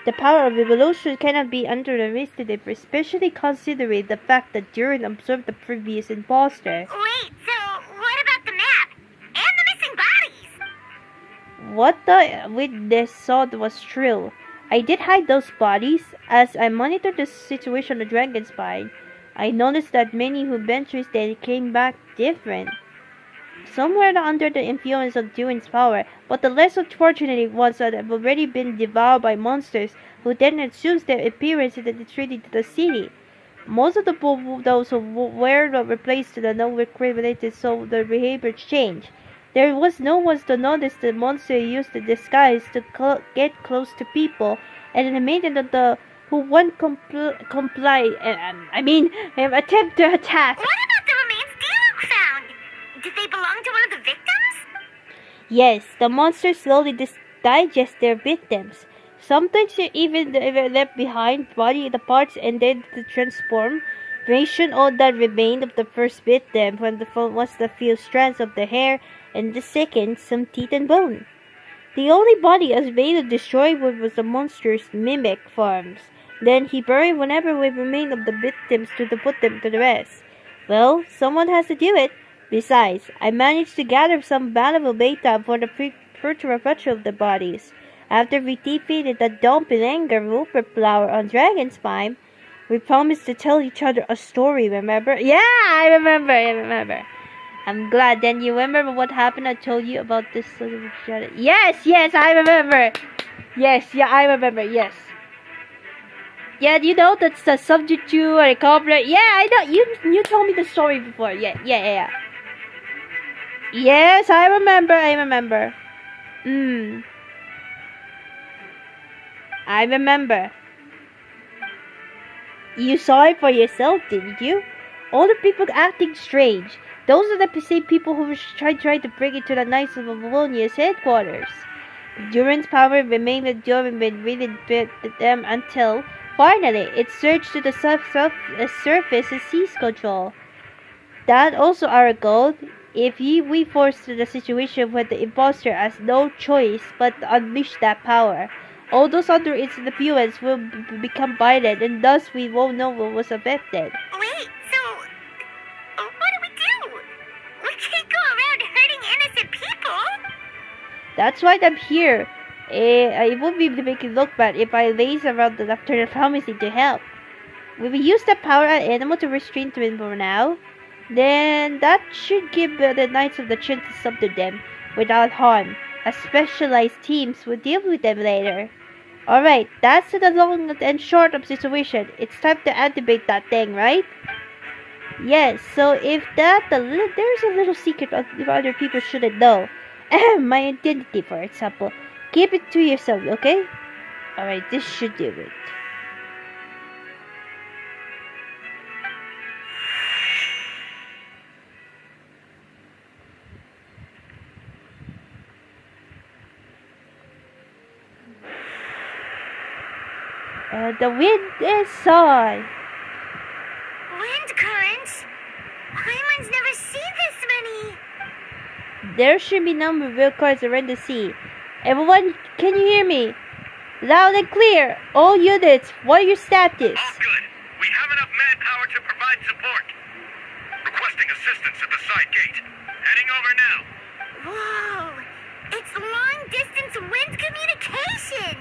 The power of evolution cannot be underestimated, especially considering the fact that Duran observed the previous imposter. Wait, so what about the map? And the missing bodies? What the witness saw was true. I did hide those bodies. As I monitored the situation on the Dragonspine, I noticed that many who ventured there came back different. Some were under the influence of Duran's power, but the less unfortunate ones had already been devoured by monsters who then assumed their appearance in the retreat to the city. Most of those who were replaced to the non-recreated so their behavior changed. There was no one to notice the monster used the disguise to get close to people, and the maiden of the who won't comply. Attempt to attack. What about the remains Diluc found? Did they belong to one of the victims? Yes, the monsters slowly digest their victims. Sometimes they even left behind body the parts and then to transform. Ration all that remained of the first victim was the few strands of the hair, and the second some teeth and bone. The only body Albedo destroyed was the monster's mimic forms. Then he buried whatever remained of the victims to put them to the rest. Well, someone has to do it. Besides, I managed to gather some valuable data for the future of the bodies. After we defeated the Doppelganger Rupert Flower on Dragonspine, we promised to tell each other a story, remember? Yeah, I remember. I'm glad. Then you remember what happened? I told you about this. Yes, I remember. Yes, I remember. Yes. Yeah, you know that's the subject to or copyright. Yeah, I know. You told me the story before. Yeah. Yes, I remember. I remember. You saw it for yourself, didn't you? All the people acting strange. Those are the same people who tried to bring it to the Knights of Avalonia's headquarters. Duran's power remained with Duran when we bit them until, finally, it surged to the surface and seized control. That also our goal. If we force the situation where the imposter has no choice but to unleash that power, all those under its influence will become violent, and thus we won't know what was affected. Wait, so what do? We can't go around hurting innocent people. That's why I'm here. It would be making look bad if I laze around the nocturnal pharmacy to help. We will use the power of animal to restrain Twin for now. Then that should give the Knights of the chance to subdue them without harm. A specialized teams will deal with them later. Alright, that's the long and short of situation. It's time to activate that thing, right? Yes, so if there's a little secret other people shouldn't know. My identity, for example. Keep it to yourself, okay? Alright, this should do it. The wind is high. Wind currents? Paimon's never seen this many. There should be number of real cars around the sea. Everyone, can you hear me? Loud and clear. All units, what are your status? All good. We have enough manpower to provide support. Requesting assistance at the side gate. Heading over now. Whoa! It's long-distance wind communication!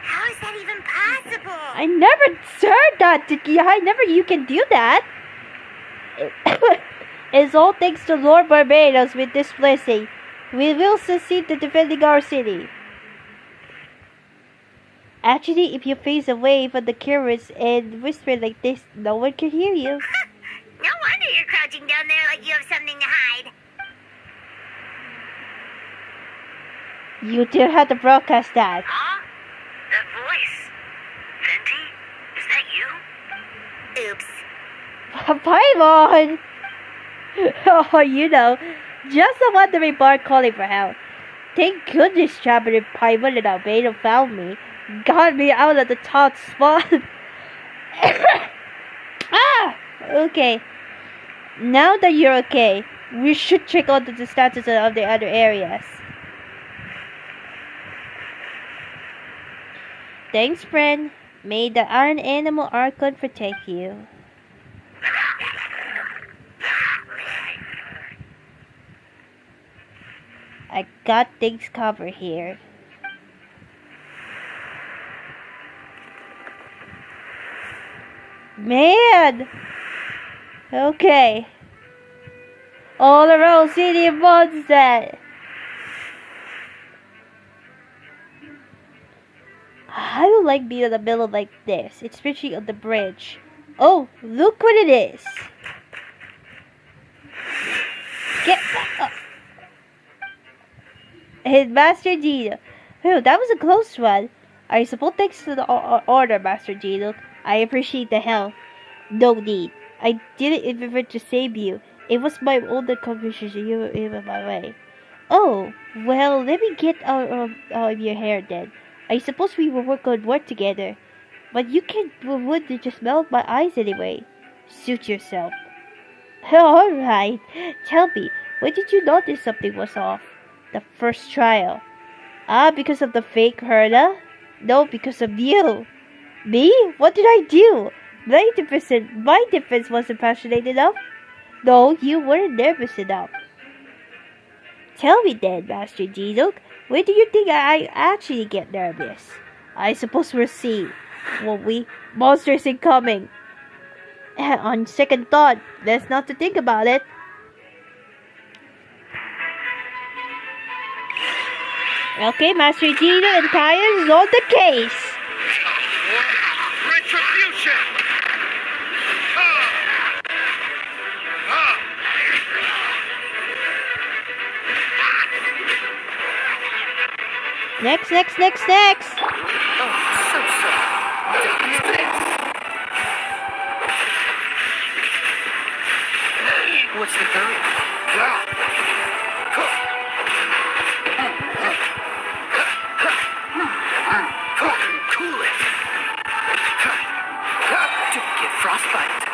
How is that even possible? I never heard that. You can do that. It's all thanks to Lord Barbados with this blessing. We will succeed in defending our city. Actually, if you face away from the currents and whisper like this, no one can hear you. No wonder you're crouching down there like you have something to hide. You didn't have to broadcast that. Huh? That voice? Venti? Is that you? Oops. Paimon! Oh, you know, just a wandering bard calling for help. Thank goodness Chapter and Paimon and Albedo found me. Got me out of the top spot. Okay. Now that you're okay, we should check on the status of the other areas. Thanks, friend. May the Iron Animal Archon protect you. I got things covered here. Man! Okay. All around city of Mondstadt. I don't like being in the middle like this, especially on the bridge. Oh, look what it is. Get up. Hey, Master Gino. Oh, that was a close one. I suppose thanks to the order, Master Gino. I appreciate the help. No need. I didn't even to save you. It was my own conversation. You were in my way. Oh, well, let me get out of your hair then. I suppose we will work together. But you can't would just melt my eyes anyway. Suit yourself. Alright. Tell me, when did you notice something was off? The first trial. Because of the fake Herda? No, because of you. Me? What did I do? My defense wasn't passionate enough? No, you weren't nervous enough. Tell me then, Master Gino, when do you think I actually get nervous? I suppose we'll see. Won't we? Monsters incoming. On second thought, let's not to think about it. Okay, Master Gino and Kaya is on the case. Retribution! Next. Oh, so sorry. What's this? What's the hurry? Cool it. Don't get frostbite.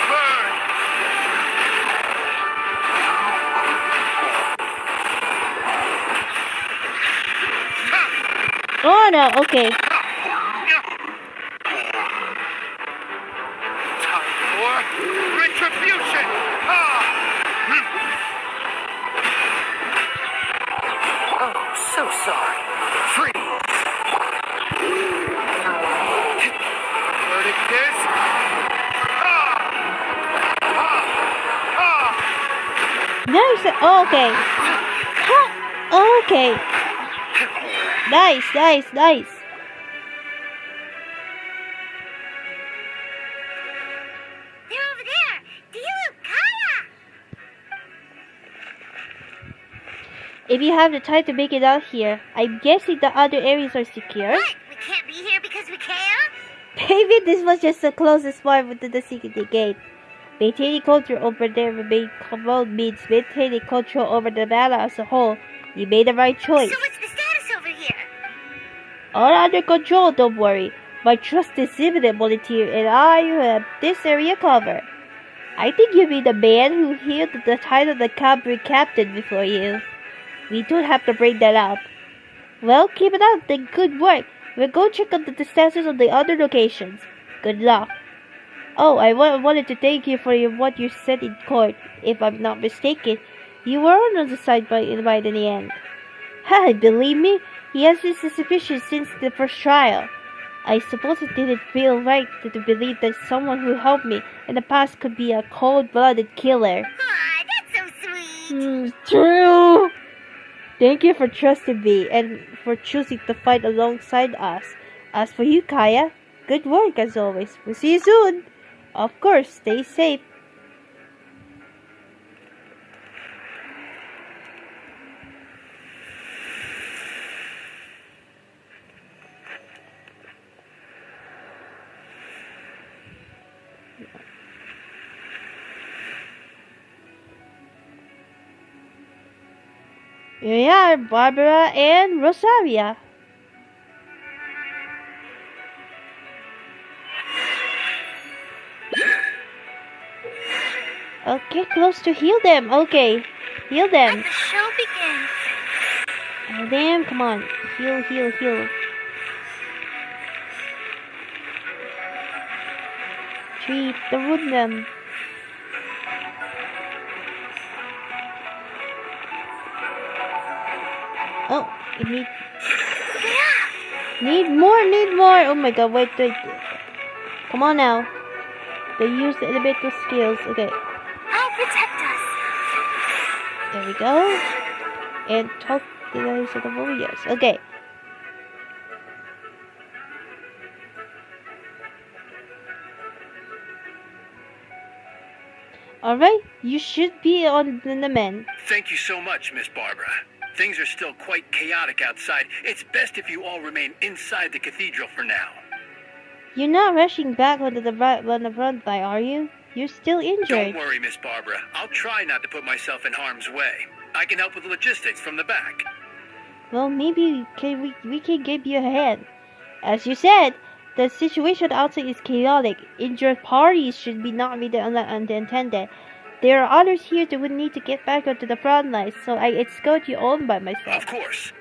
Burn! Oh no, okay. Time for retribution! Oh, so sorry. Freeze! Verdict is... Nice. Okay. Okay. Nice. They're over there. Dilu, Kaya! If you have the time to make it out here, I'm guessing the other areas are secure. What? We can't be here because we can? Maybe this was just the closest one to the secret gate. Maintaining control over their main command means maintaining control over the battle as a whole. You made the right choice. So what's the status over here? All under control, don't worry. My trusted civilian volunteer and I have this area covered. I think you mean the man who held the title of the cavalry captain before you. We don't have to bring that up. Well, keep it up, then good work. We'll go check out the status of the other locations. Good luck. Oh, I wanted to thank you for what you said in court. If I'm not mistaken, you were on the side by in the end. Ha, believe me, he has been suspicious since the first trial. I suppose it didn't feel right to believe that someone who helped me in the past could be a cold-blooded killer. Aw, that's so sweet. True! Thank you for trusting me and for choosing to fight alongside us. As for you, Kaya, good work as always. We'll see you soon. Of course, stay safe. Here we are, Barbara and Rosaria. Okay, close to heal them. Okay, heal them. Let the show begin. Oh, damn, come on. Heal. Treat the wounded. Oh, you need more. Oh my god, wait. Come on now. They use the elemental skills. Okay. I'll protect us. There we go. And talk to those of the warriors. Okay. Alright, you should be on the men. Thank you so much, Miss Barbara. Things are still quite chaotic outside. It's best if you all remain inside the cathedral for now. You're not rushing back on the front line, are you? You're still injured. Don't worry, Miss Barbara. I'll try not to put myself in harm's way. I can help with logistics from the back. Well, maybe we can give you a hand. As you said, the situation outside is chaotic. Injured parties should not be unattended. There are others here that would need to get back onto the front lines, so I escort you on by myself. Of course.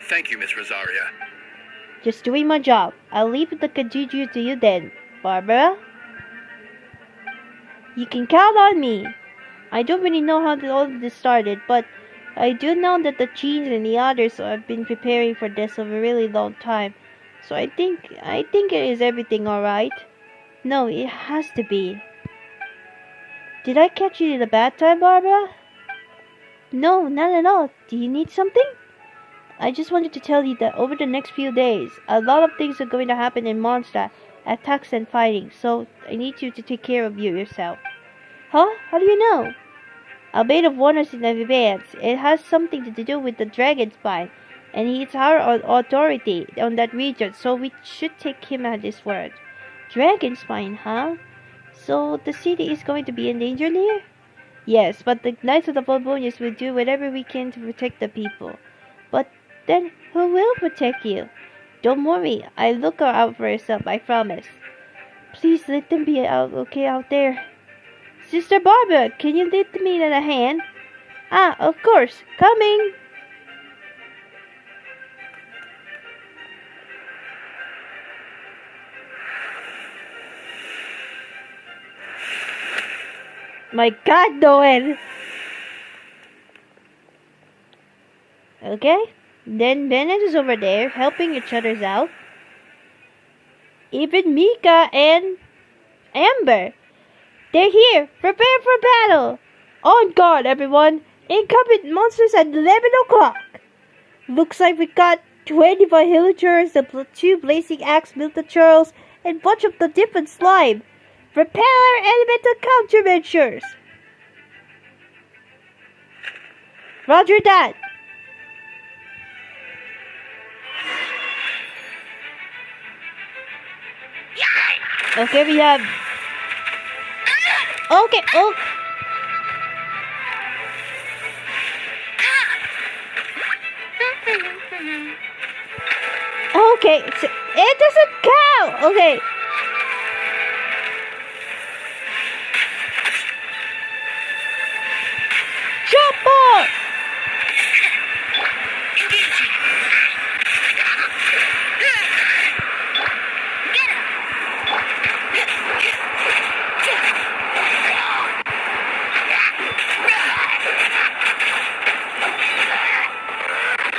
Thank you, Miss Rosaria. Just doing my job. I'll leave the cathedral to you then, Barbara. You can count on me. I don't really know how all of this started, but I do know that the Jeans and the others have been preparing for this over a really long time. So I think it is everything alright. No, it has to be. Did I catch you in a bad time, Barbara? No, not at all. Do you need something? I just wanted to tell you that over the next few days, a lot of things are going to happen in Mondstadt, attacks and fighting, so I need you to take care of yourself. Huh? How do you know? Albedo warned us in advance. It has something to do with the Dragonspine, and he's our authority on that region, so we should take him at his word. Dragonspine, huh? So the city is going to be in danger here? Yes, but the Knights of the Volbonius will do whatever we can to protect the people. But then who will protect you? Don't worry, I'll look out for yourself, I promise. Please let them be okay out there. Sister Barbara, can you lend me a hand? Ah, of course, coming! My God, Noel! Okay, then Bennett is over there helping each other out. Even Mika and Amber. They're here! Prepare for battle! On guard, everyone! Incoming monsters at 11 o'clock! Looks like we got 25 villagers, the 2 blazing axe Miltachurls, and bunch of the different slime. Prepare elemental countermeasures! Roger that! Okay, we have... Okay, oh... Okay, it doesn't count! Okay. Jump on!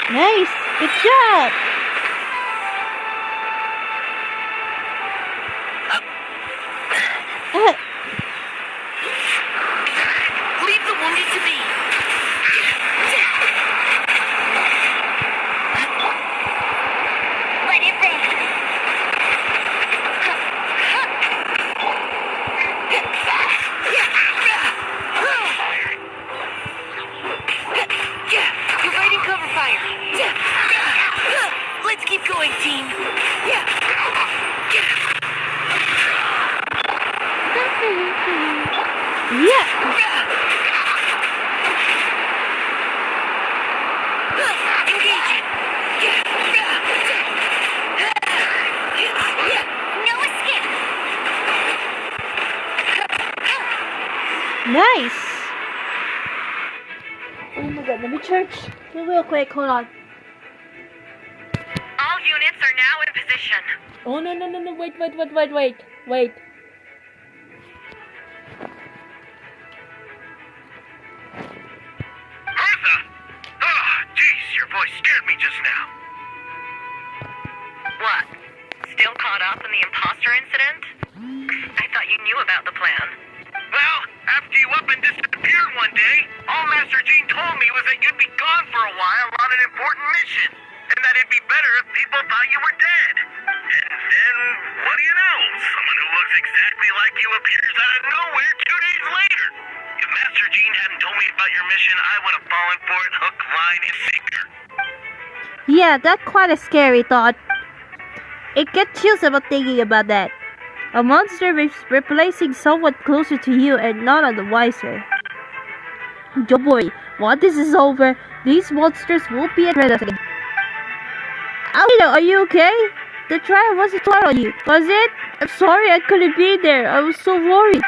Nice! Good job! Leave the wounded to me. What is it? Providing cover fire. Let's keep going, team. Yeah! Engaging. No escape. Nice! Oh my God, let me charge real quick, hold on. All units are now in position. Oh no, wait. Martha! Oh, jeez, your voice scared me just now. What? Still caught up in the imposter incident? I thought you knew about the plan. Well, after you up and disappeared one day, all Master Jean told me was that you'd be gone for a while on an important mission, and that it'd be better if people thought you were dead. And then, what do you know? Someone who looks exactly like you appears out of nowhere 2 days later. If Master Jean hadn't told me about your mission, I would have fallen for it hook, line, and sinker. Yeah, that's quite a scary thought. It gets chills about thinking about that. A monster is replacing someone closer to you and not on the wiser. Don't worry, once this is over, these monsters won't be at us again. Albedo, are you okay? The trial wasn't hard on you, was it? I'm sorry I couldn't be there. I was so worried.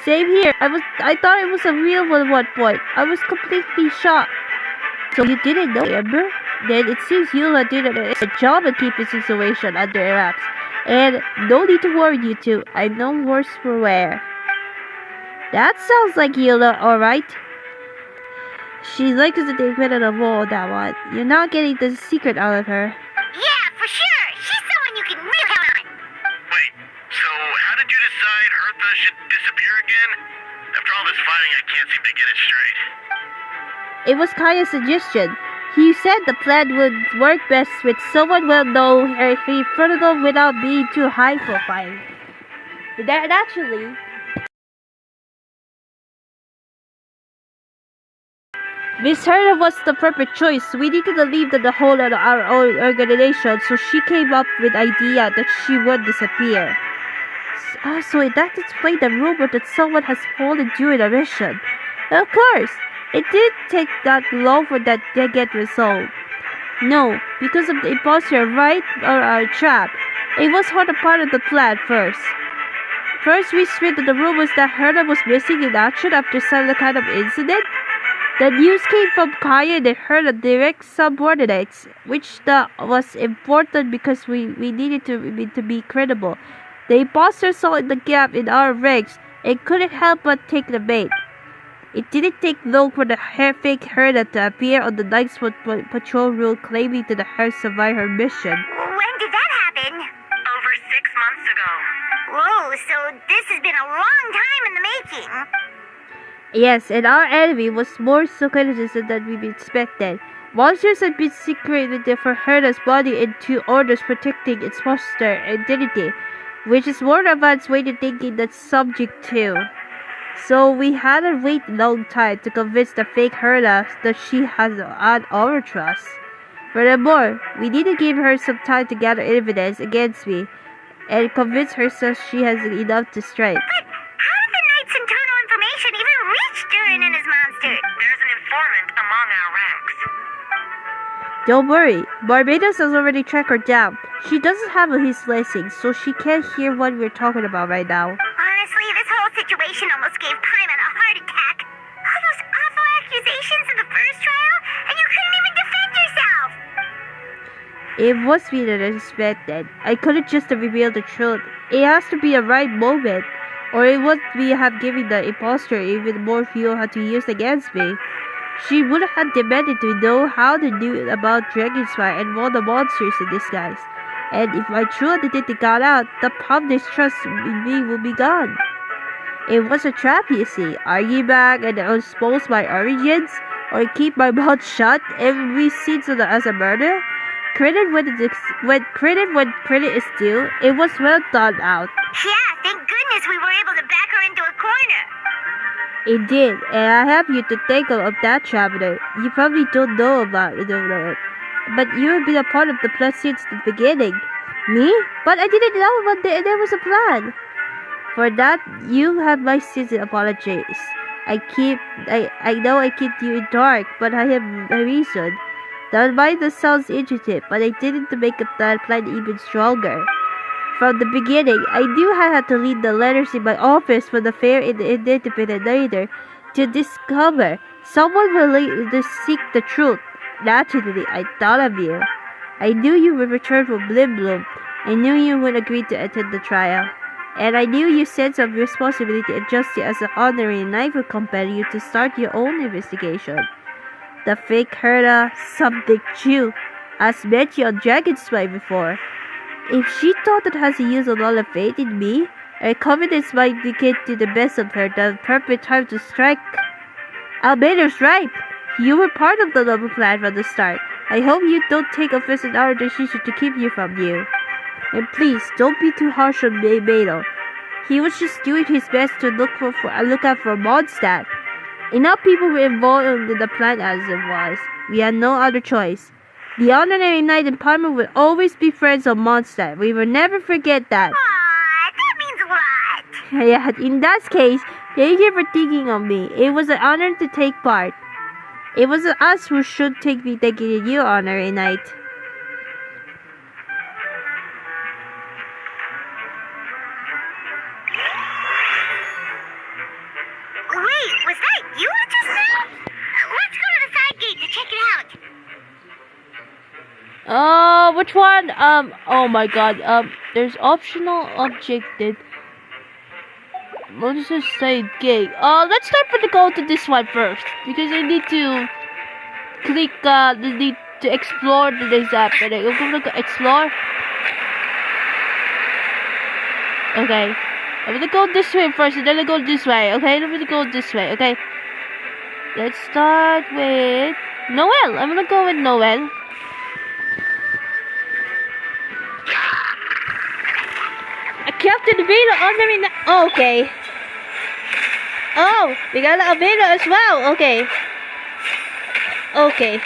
Same here. I thought it was a real one at one point. I was completely shocked. So you didn't know, Amber? Then it seems Eula did a job at keeping the situation under wraps. And no need to worry, you two. I know worse for wear. That sounds like Eula, alright? She likes the independent of all that one. You're not getting the secret out of her. Yeah, for sure. She's someone you can really count on. Wait, so how did you decide Hertha should disappear again? After all this fighting, I can't seem to get it straight. It was Kaya's suggestion. He said the plan would work best with someone well-known and infernal without being too high-profile. That actually, Miss Herda was the perfect choice. We needed to leave the whole of our own organization, so she came up with the idea that she would disappear. So that explained the rumor that someone has fallen during a mission. Of course, it didn't take that long for that to get resolved. No, because of the imposter right or our trap. It was hard a part of the plan first. First, we spread the rumors that Herda was missing in action after some kind of incident. The news came from Kaya and Herda direct subordinates, which was important because we needed to be credible. The imposter saw the gap in our ranks and couldn't help but take the bait. It didn't take long for the fake Herda to appear on the Night's Patrol route claiming to survive her mission. When did that happen? Over 6 months ago. Whoa, so this has been a long time in the making. Yes, and our enemy was more circumstances than we expected. Monsters had been secreted for Herda's body in 2 orders protecting its monster identity, which is more advanced way to thinking that's subject to. So we had to wait a long time to convince the fake Herda that she has our trust. Furthermore, we need to give her some time to gather evidence against me and convince her that she has enough to strike. But how did the Knight's internal information even reach Durin and his monster? There's an informant among our ranks. Don't worry, Barbados has already tracked her down. She doesn't have his blessings, so she can't hear what we're talking about right now. Honestly, this whole situation almost gave Paimon a heart attack. All those awful accusations in the first trial, and you couldn't even defend yourself! It was me that I expected. I couldn't just reveal the truth. It has to be a right moment, or it would be have given the imposter even more fuel to use against me. She would have demanded to know how they knew about Dragonspine and all the monsters in disguise. And if my true identity got out, the public's trust in me would be gone. It was a trap, you see. Argue back and expose my origins, or keep my mouth shut and be seen as a murderer. Credit when credit is due. It was well thought out. Yeah, thank goodness we were able to back her into a corner. It did, and I have you to thank of that, Traveler. You probably don't know about it, but you have been a part of the plan since the beginning. Me? But I didn't know there was a plan. For that, you have my sincere apologies. I know I keep you in dark, but I have a reason. That mind sounds interesting, but I didn't make that plan even stronger. From the beginning, I knew I had to leave the letters in my office for the fair independent later to discover someone related to seek the truth. Naturally, I thought of you. I knew you would return from Bloom. I knew you would agree to attend the trial. And I knew your sense of responsibility and justice as an honorary knight would compel you to start your own investigation. The fake Herda, something Jew, has met you on Dragonspine before. If she thought that has used a lot of faith in me, her confidence might get to the best of her the perfect time to strike. Albedo's right. You were part of the noble plan from the start. I hope you don't take offense at our decision to keep you from you. And please, don't be too harsh on Albedo. He was just doing his best to look out for Mondstadt. Enough people were involved in the plan as it was. We had no other choice. The honorary knight and Parma will always be friends of Mondstadt. We will never forget that. Aww, that means a lot. Yeah, in that case, thank you for thinking of me. It was an honor to take part. It was us who should be thanking you, honorary knight. Wait, was that you just now? Let's go to the side gate to check it out. Which one? Oh my god, there's optional objective. What does it say? Gate. Let's start with the go to this one first, because I need to click, need to explore this app, and I'm gonna look at explore. Okay. I'm gonna go this way first, and then I go this way, okay? I'm gonna go this way, okay? Let's start with Noel. I'm gonna go with Noel. I captured Albedo already. Oh, okay. Oh, we got Albedo as well. Okay. Okay.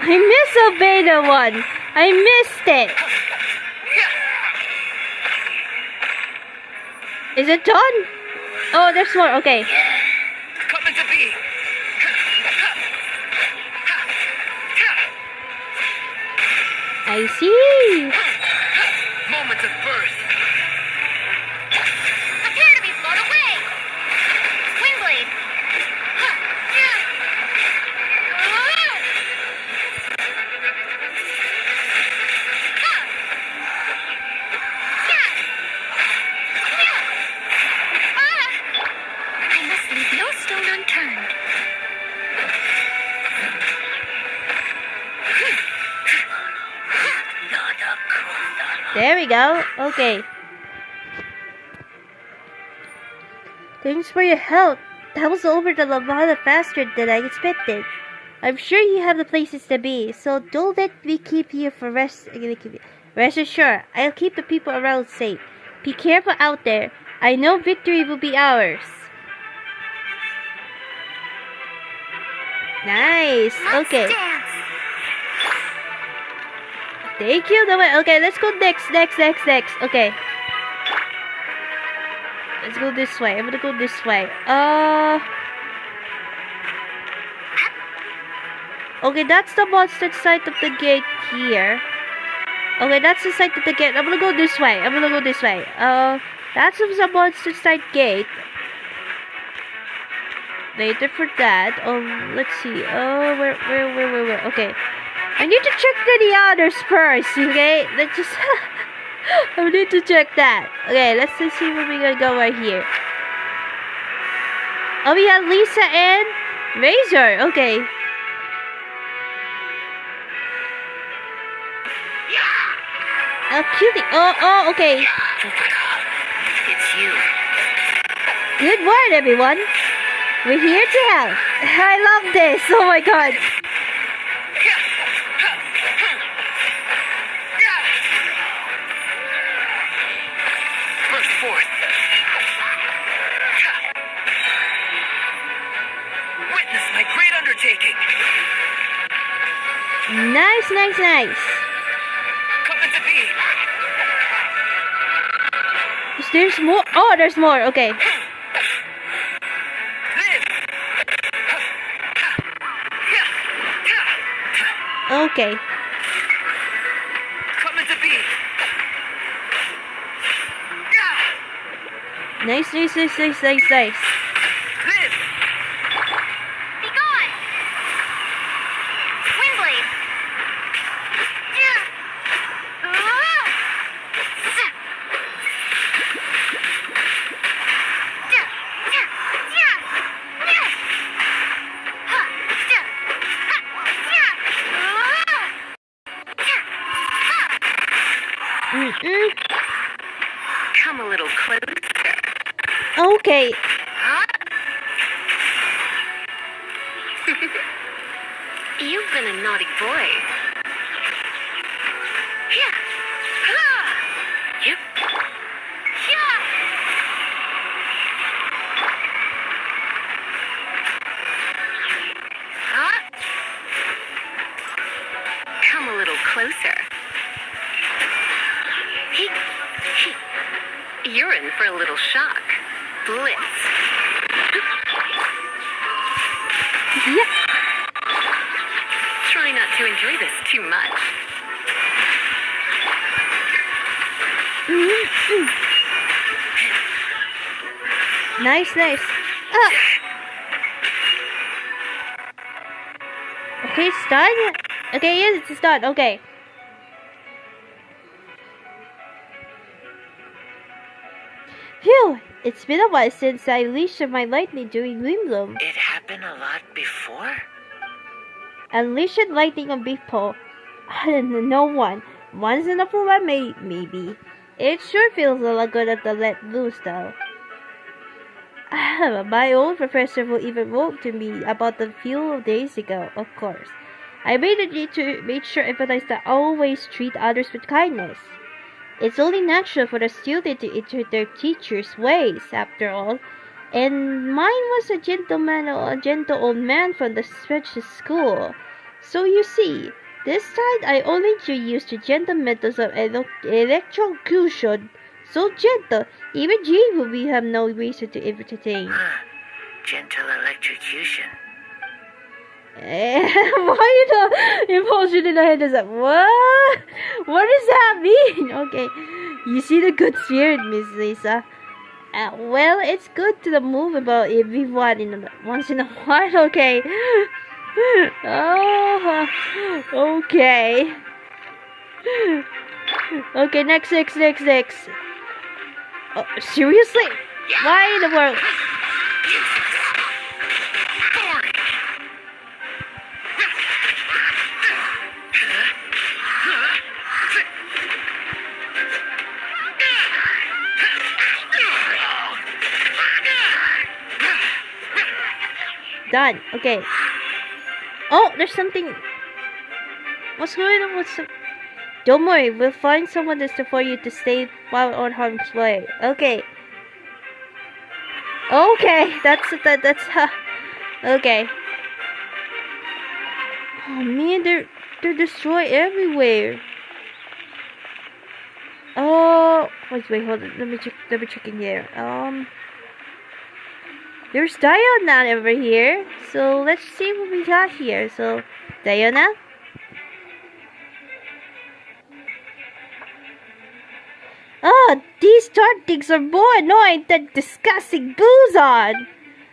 I missed Albedo one. I missed it. Is it done? Oh, there's more. Okay. Coming to be. I see. Moment of birth. Prepare to be blown away. Windblade. I must leave no stone unturned. There we go. Okay. Thanks for your help. That was over a lot faster than I expected. I'm sure you have the places to be, so don't let me keep you for rest. Rest assured, I'll keep the people around safe. Be careful out there. I know victory will be ours. Nice. Okay. Thank you. Okay, let's go next. Okay. Let's go this way. I'm gonna go this way. Okay, that's the Mondstadt side of the gate here. Okay, that's the side of the gate. I'm gonna go this way. That's the Mondstadt side gate. Later for that. Let's see. Oh, where? Okay. I need to check the others first, okay? Let's just... I need to check that. Okay, let's just see where we're gonna go right here. Oh, we have Lisa and Razor. Okay. Oh, cutie. Oh, okay. It's you. Good morning, everyone. We're here to help. I love this. Oh my god. Witness my great undertaking. Nice. Coming to be. There's more. Oh, there's more. Okay. Okay. Coming to be. Nice. Be gone! Windblade! Come a little closer. Okay. You've been a naughty boy. Yep. Come a little closer. You're in for a little shock. Blitz. Yep. Try not to enjoy this too much. Nice. Okay, it's done. Okay, yes, it's done. Okay. Phew! It's been a while since I unleashed my lightning during Windbloom. It happened a lot before? Unleashed lightning on people. No one. Once in a while, maybe. It sure feels a lot good to let loose, though. My old professor who even wrote to me about the few days ago, of course. I made sure everyone that always treat others with kindness. It's only natural for the student to imitate their teacher's ways, after all. And mine was a gentle old man from the special school. So you see, this time I only used the gentle methods of electrocution. So gentle, even Jane would have no reason to entertain. Gentle electrocution. Why the impulsion in the head is like, what? What does that mean? Okay, you see the good spirit, Miss Lisa. Well, it's good to move about everyone once in a while, okay? Oh, okay. Okay, next. Oh, seriously? Why in the world? Done. Okay. Oh, there's something. What's going on? Don't worry, we'll find someone that's for you to stay while on harm's way. Okay. Okay, that's okay. Oh man, they're destroyed everywhere. Oh, wait, hold on. Let me check in here. There's Diana over here. So let's see what we got here. So, Diana. Oh, these dark things are more annoying than disgusting boozon.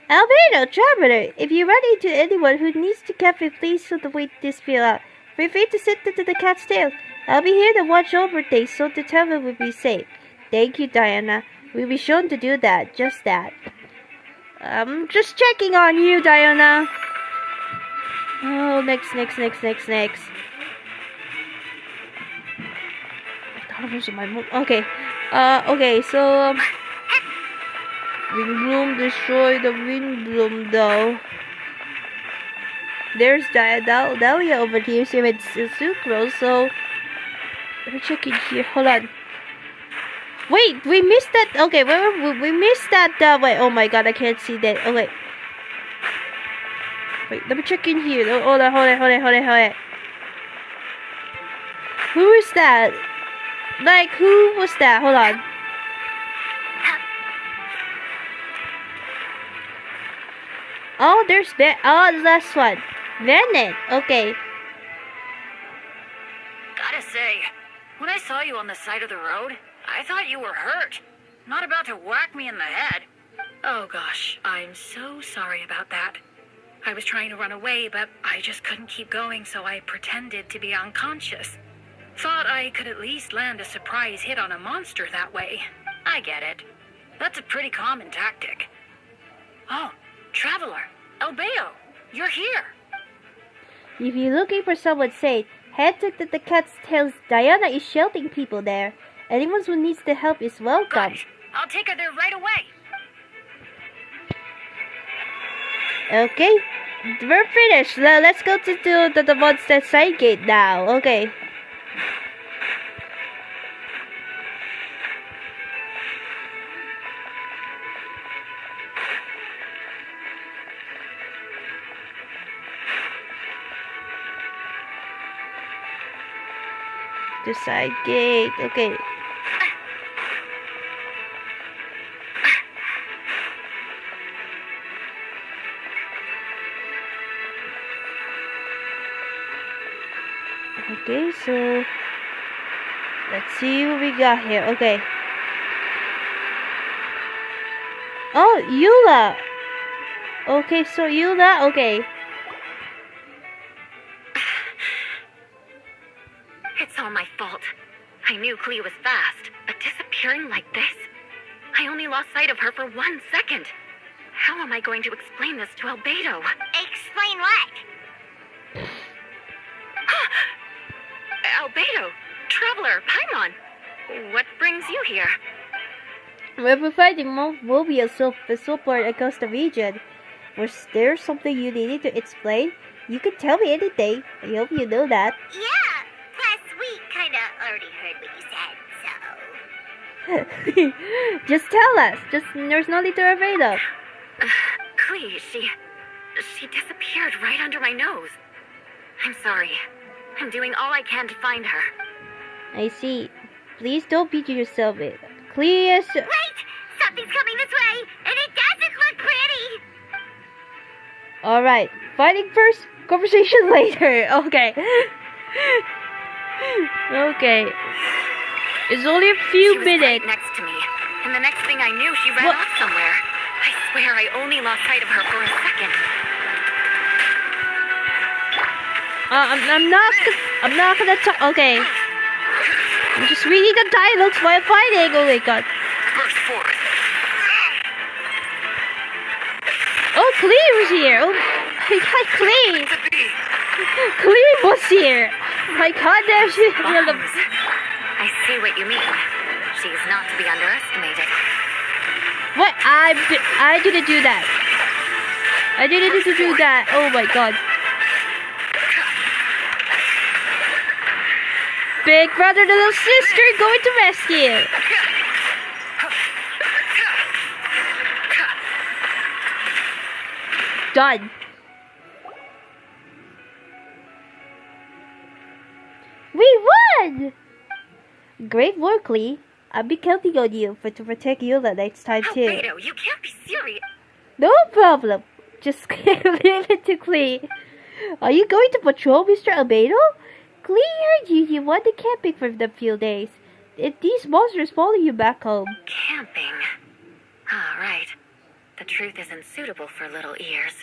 Albedo, Traveler, if you run into anyone who needs to cafe, please so the wait this feel out. Feel free to sit into the cat's tail. I'll be here to watch over things so the traveler will be safe. Thank you, Diana. We'll be shown to do that. Just that. Just checking on you, Diana. Oh, next. I thought it was my move. Okay. Okay, so Windbloom, destroy the Windbloom though. There's Dahlia over here, she with Sucrose, so let me check in here. Hold on. Wait, we missed that. Okay, we missed that. Wait, oh my god, I can't see that. Oh wait, let me check in here. Oh, hold on. Who is that? Like, who was that? Hold on. Oh, there's oh, the last one. Venet. Okay. Gotta say, when I saw you on the side of the road, I thought you were hurt. Not about to whack me in the head. Oh gosh, I'm so sorry about that. I was trying to run away, but I just couldn't keep going, so I pretended to be unconscious. Thought I could at least land a surprise hit on a monster that way. I get it. That's a pretty common tactic. Oh, Traveler, Albedo, you're here. If you're looking for someone safe, head to the cat's tails. Diana is sheltering people there. Anyone who needs the help is welcome. Good. I'll take her there right away. Okay, we're finished. Let's go to the Mondstadt side gate now. Okay. The side gate. Okay. Okay, so let's see what we got here. Okay. Oh, Eula. Okay, so Eula. Okay. It's all my fault. I knew Clea was fast, but disappearing like this? I only lost sight of her for 1 second. How am I going to explain this to Albedo? Explain what? Albedo, Traveler, Paimon, what brings you here? We're providing mobile support across the region. Was there something you needed to explain? You can tell me anything. I hope you know that. Yeah, plus we kinda already heard what you said, so... Just tell us. There's nothing to be afraid of. Clee, she disappeared right under my nose. I'm sorry. I'm doing all I can to find her. I see. Please don't beat yourself up. Please. Wait! Something's coming this way, and it doesn't look pretty! Alright. Fighting first, conversation later. Okay. Okay. It's only a few She was minutes. right next to me, and the next thing I knew, she ran What? off somewhere. I swear I only lost sight of her for a second. I'm not gonna talk. Okay. I'm just reading the dialogues while fighting. Oh my god. Burst forth. Oh, Clee was here. Oh my god, Clee. To be. Clee was here. My god, damn shit. Bombs. I see what you mean. She's not to be underestimated. What? I didn't do that. I didn't do that. Oh my god. Big brother, little sister, going to rescue. Done. We won! Great work, Lee. I'll be counting on you to protect you the next time too. Albedo, you can't be serious. No problem. Just leave it to Clee. Are you going to patrol, Mr. Albedo? Clee heard you went to camping for the few days. If these monsters follow you back home. Camping. Ah, right. The truth isn't suitable for little ears.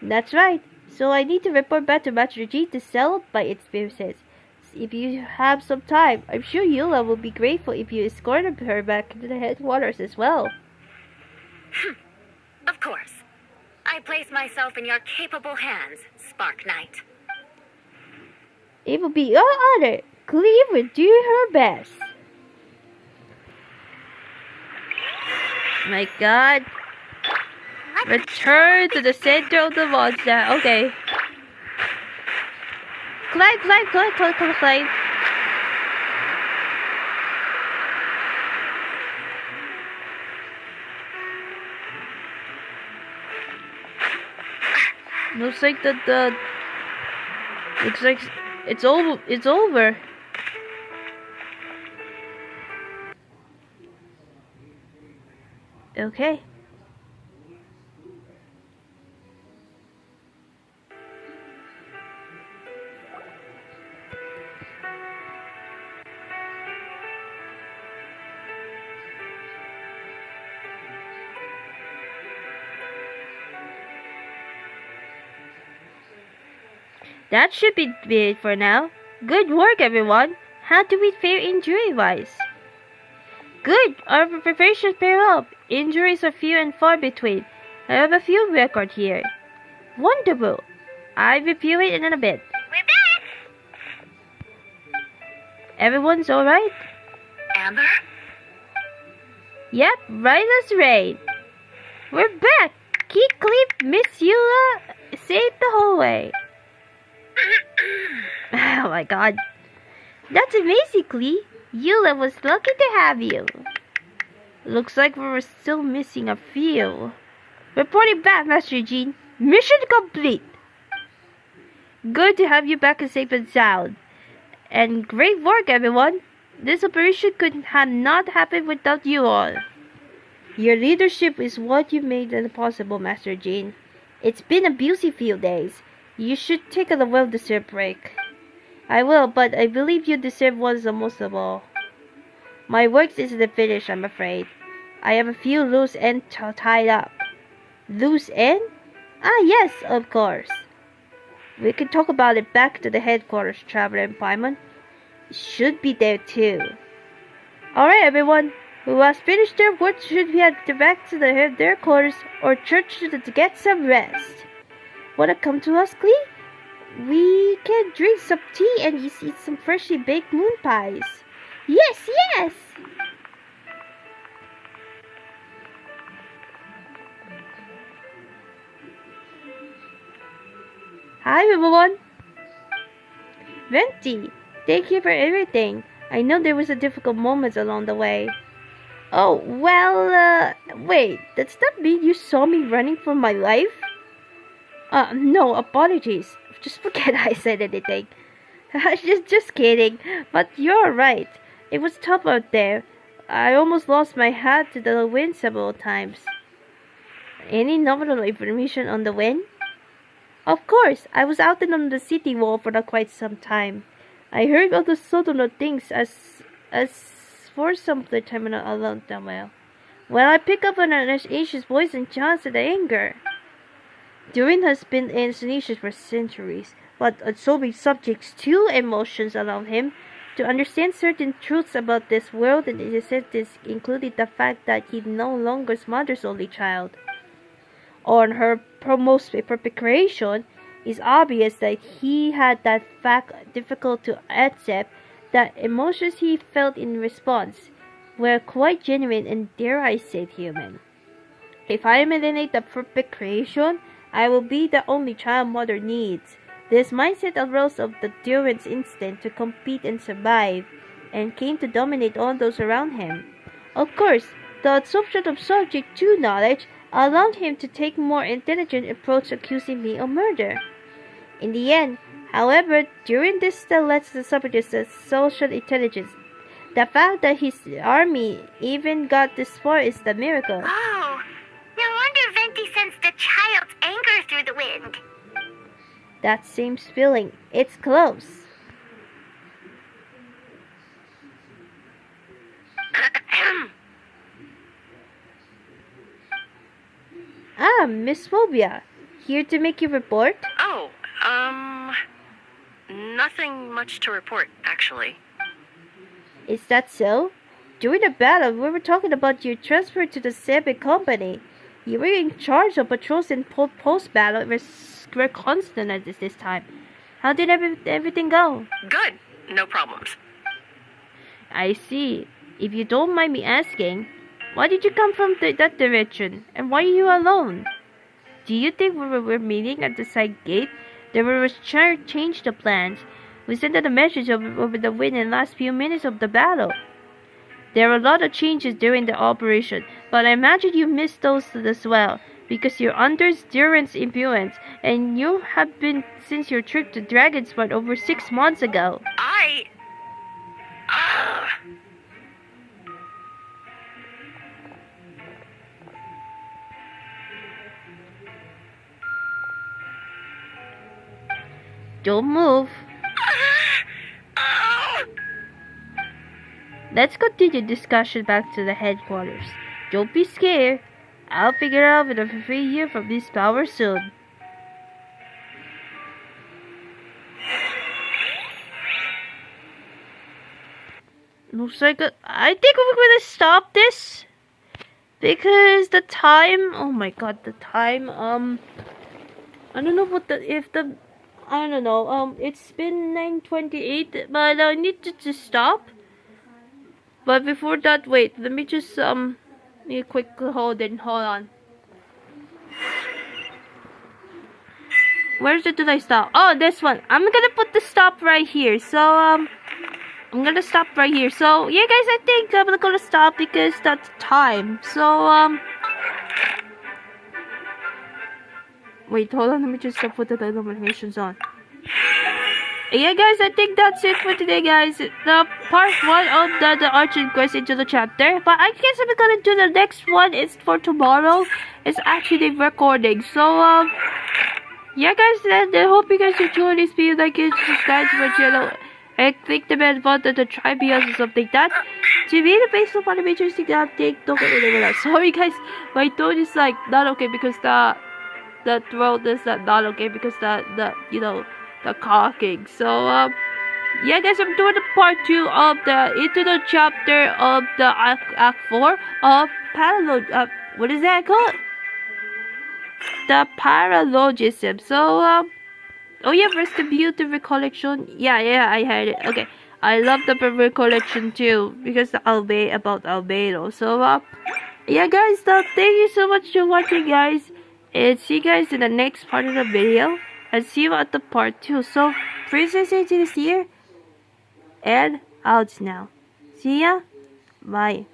That's right. So I need to report back to Master G to sell my experiences. If you have some time, I'm sure Eula will be grateful if you escorted her back to the headquarters as well. Of course. I place myself in your capable hands, Spark Knight. It will be your honor. Clee will do her best. My god. Return to the center of the Mondstadt. Okay. Climb. Looks like looks like it's over. Okay. That should be it for now. Good work, everyone. How do we fare injury-wise? Good. Our preparations pair up. Injuries are few and far between. I have a few record here. Wonderful. I'll review it in a bit. We're back! Everyone's alright? Amber? Yep, right as rain. We're back. Keep Clip, Miss Eula, saved the whole way. Oh my god. That's amazing, Clee. Eula was lucky to have you. Looks like we were still missing a few. Reporting back, Master Jean. Mission complete. Good to have you back and safe and sound. And great work, everyone. This operation could have not happened without you all. Your leadership is what you made it possible, Master Jean. It's been a busy few days. You should take a well-deserved break. I will, but I believe you deserve one the most of all. My work isn't finished, I'm afraid. I have a few loose ends tied up. Loose end? Ah, yes, of course. We can talk about it back to the headquarters, Traveler and Paimon. Should be there too. Alright, everyone. Who has finished their work should head back to their quarters or church to get some rest. Wanna come to us, Clee? We can drink some tea and eat some freshly baked moon pies. Yes! Hi everyone! Venti, thank you for everything. I know there was a difficult moments along the way. Oh, well, wait, does that mean you saw me running for my life? No, apologies. Just forget I said anything. just kidding. But you're right. It was tough out there. I almost lost my hat to the wind several times. Any notable information on the wind? Of course, I was out on the city wall for quite some time. I heard all the subtle things as for some the terminal along the well. Well, I pick up on Asia's voice and chants at the anger. Durin has been in Asia for centuries, but absorbing subjects to emotions allowed him to understand certain truths about this world and its existence, including the fact that he no longer is mother's only child. On her most perfect creation, it's obvious that he had that fact difficult to accept, that emotions he felt in response were quite genuine and, dare I say, human. If I eliminate the perfect creation, I will be the only child mother needs. This mindset arose of the Durin's instinct to compete and survive, and came to dominate all those around him. Of course, the absorption of subject to knowledge allowed him to take more intelligent approach accusing me of murder. In the end, however, Durin this still lets the subject as social intelligence. The fact that his army even got this far is the miracle. Oh, no wonder Venti sensed the child's anger through the wind. That same feeling. It's close. Miss Phobia. Here to make your report? Oh, nothing much to report, actually. Is that so? During the battle, we were talking about your transfer to the Seven Company. You were in charge of patrols and post-battle. We're constant at this time. How did everything go? Good. No problems. I see. If you don't mind me asking, why did you come from that direction? And why are you alone? Do you think we were meeting at the side gate? They were trying to change the plans. We sent out a message over the wind in the last few minutes of the battle. There were a lot of changes during the operation, but I imagine you missed those as well, because you're under Durin's influence, and you have been since your trip to Dragonspine over 6 months ago. Don't move. Let's continue discussion back to the headquarters. Don't be scared. I'll figure out if I free you from this power soon. Looks like I think we're gonna stop this because the time. Oh my god, the time. I don't know I don't know. It's been 9:28, but I need to stop. But before that, wait. Let me just need a quick hold on. Where's did I stop? Oh, this one. I'm gonna put the stop right here. So I'm gonna stop right here. So yeah, guys, I think I'm gonna stop because that's time. So wait, hold on. Let me just put the notifications on. Yeah, guys, I think that's it for today, guys. The part 1 of the Archon quest into the chapter. But I guess I'm gonna do the next one. It's for tomorrow. It's actually recording. So, yeah, guys, I hope you guys enjoy this video. Like it, subscribe to my channel, and click the bell button to try videos or something like that. To be the base of animation, update. Don't get rid of that. Sorry, guys, my tone is like not okay because the throat is not okay because the caulking. So yeah, guys, I'm doing the part 2 of the Interlude Chapter of the Act 4 of what is that called? The Paralogism. So oh yeah, first the beauty recollection. Yeah, I had it. Okay, I love the recollection too because about Albedo. So yeah, guys, thank you so much for watching, guys, and see you guys in the next part of the video. and see you at the part 2. So please stay tuned to this year and out now. See ya. Bye.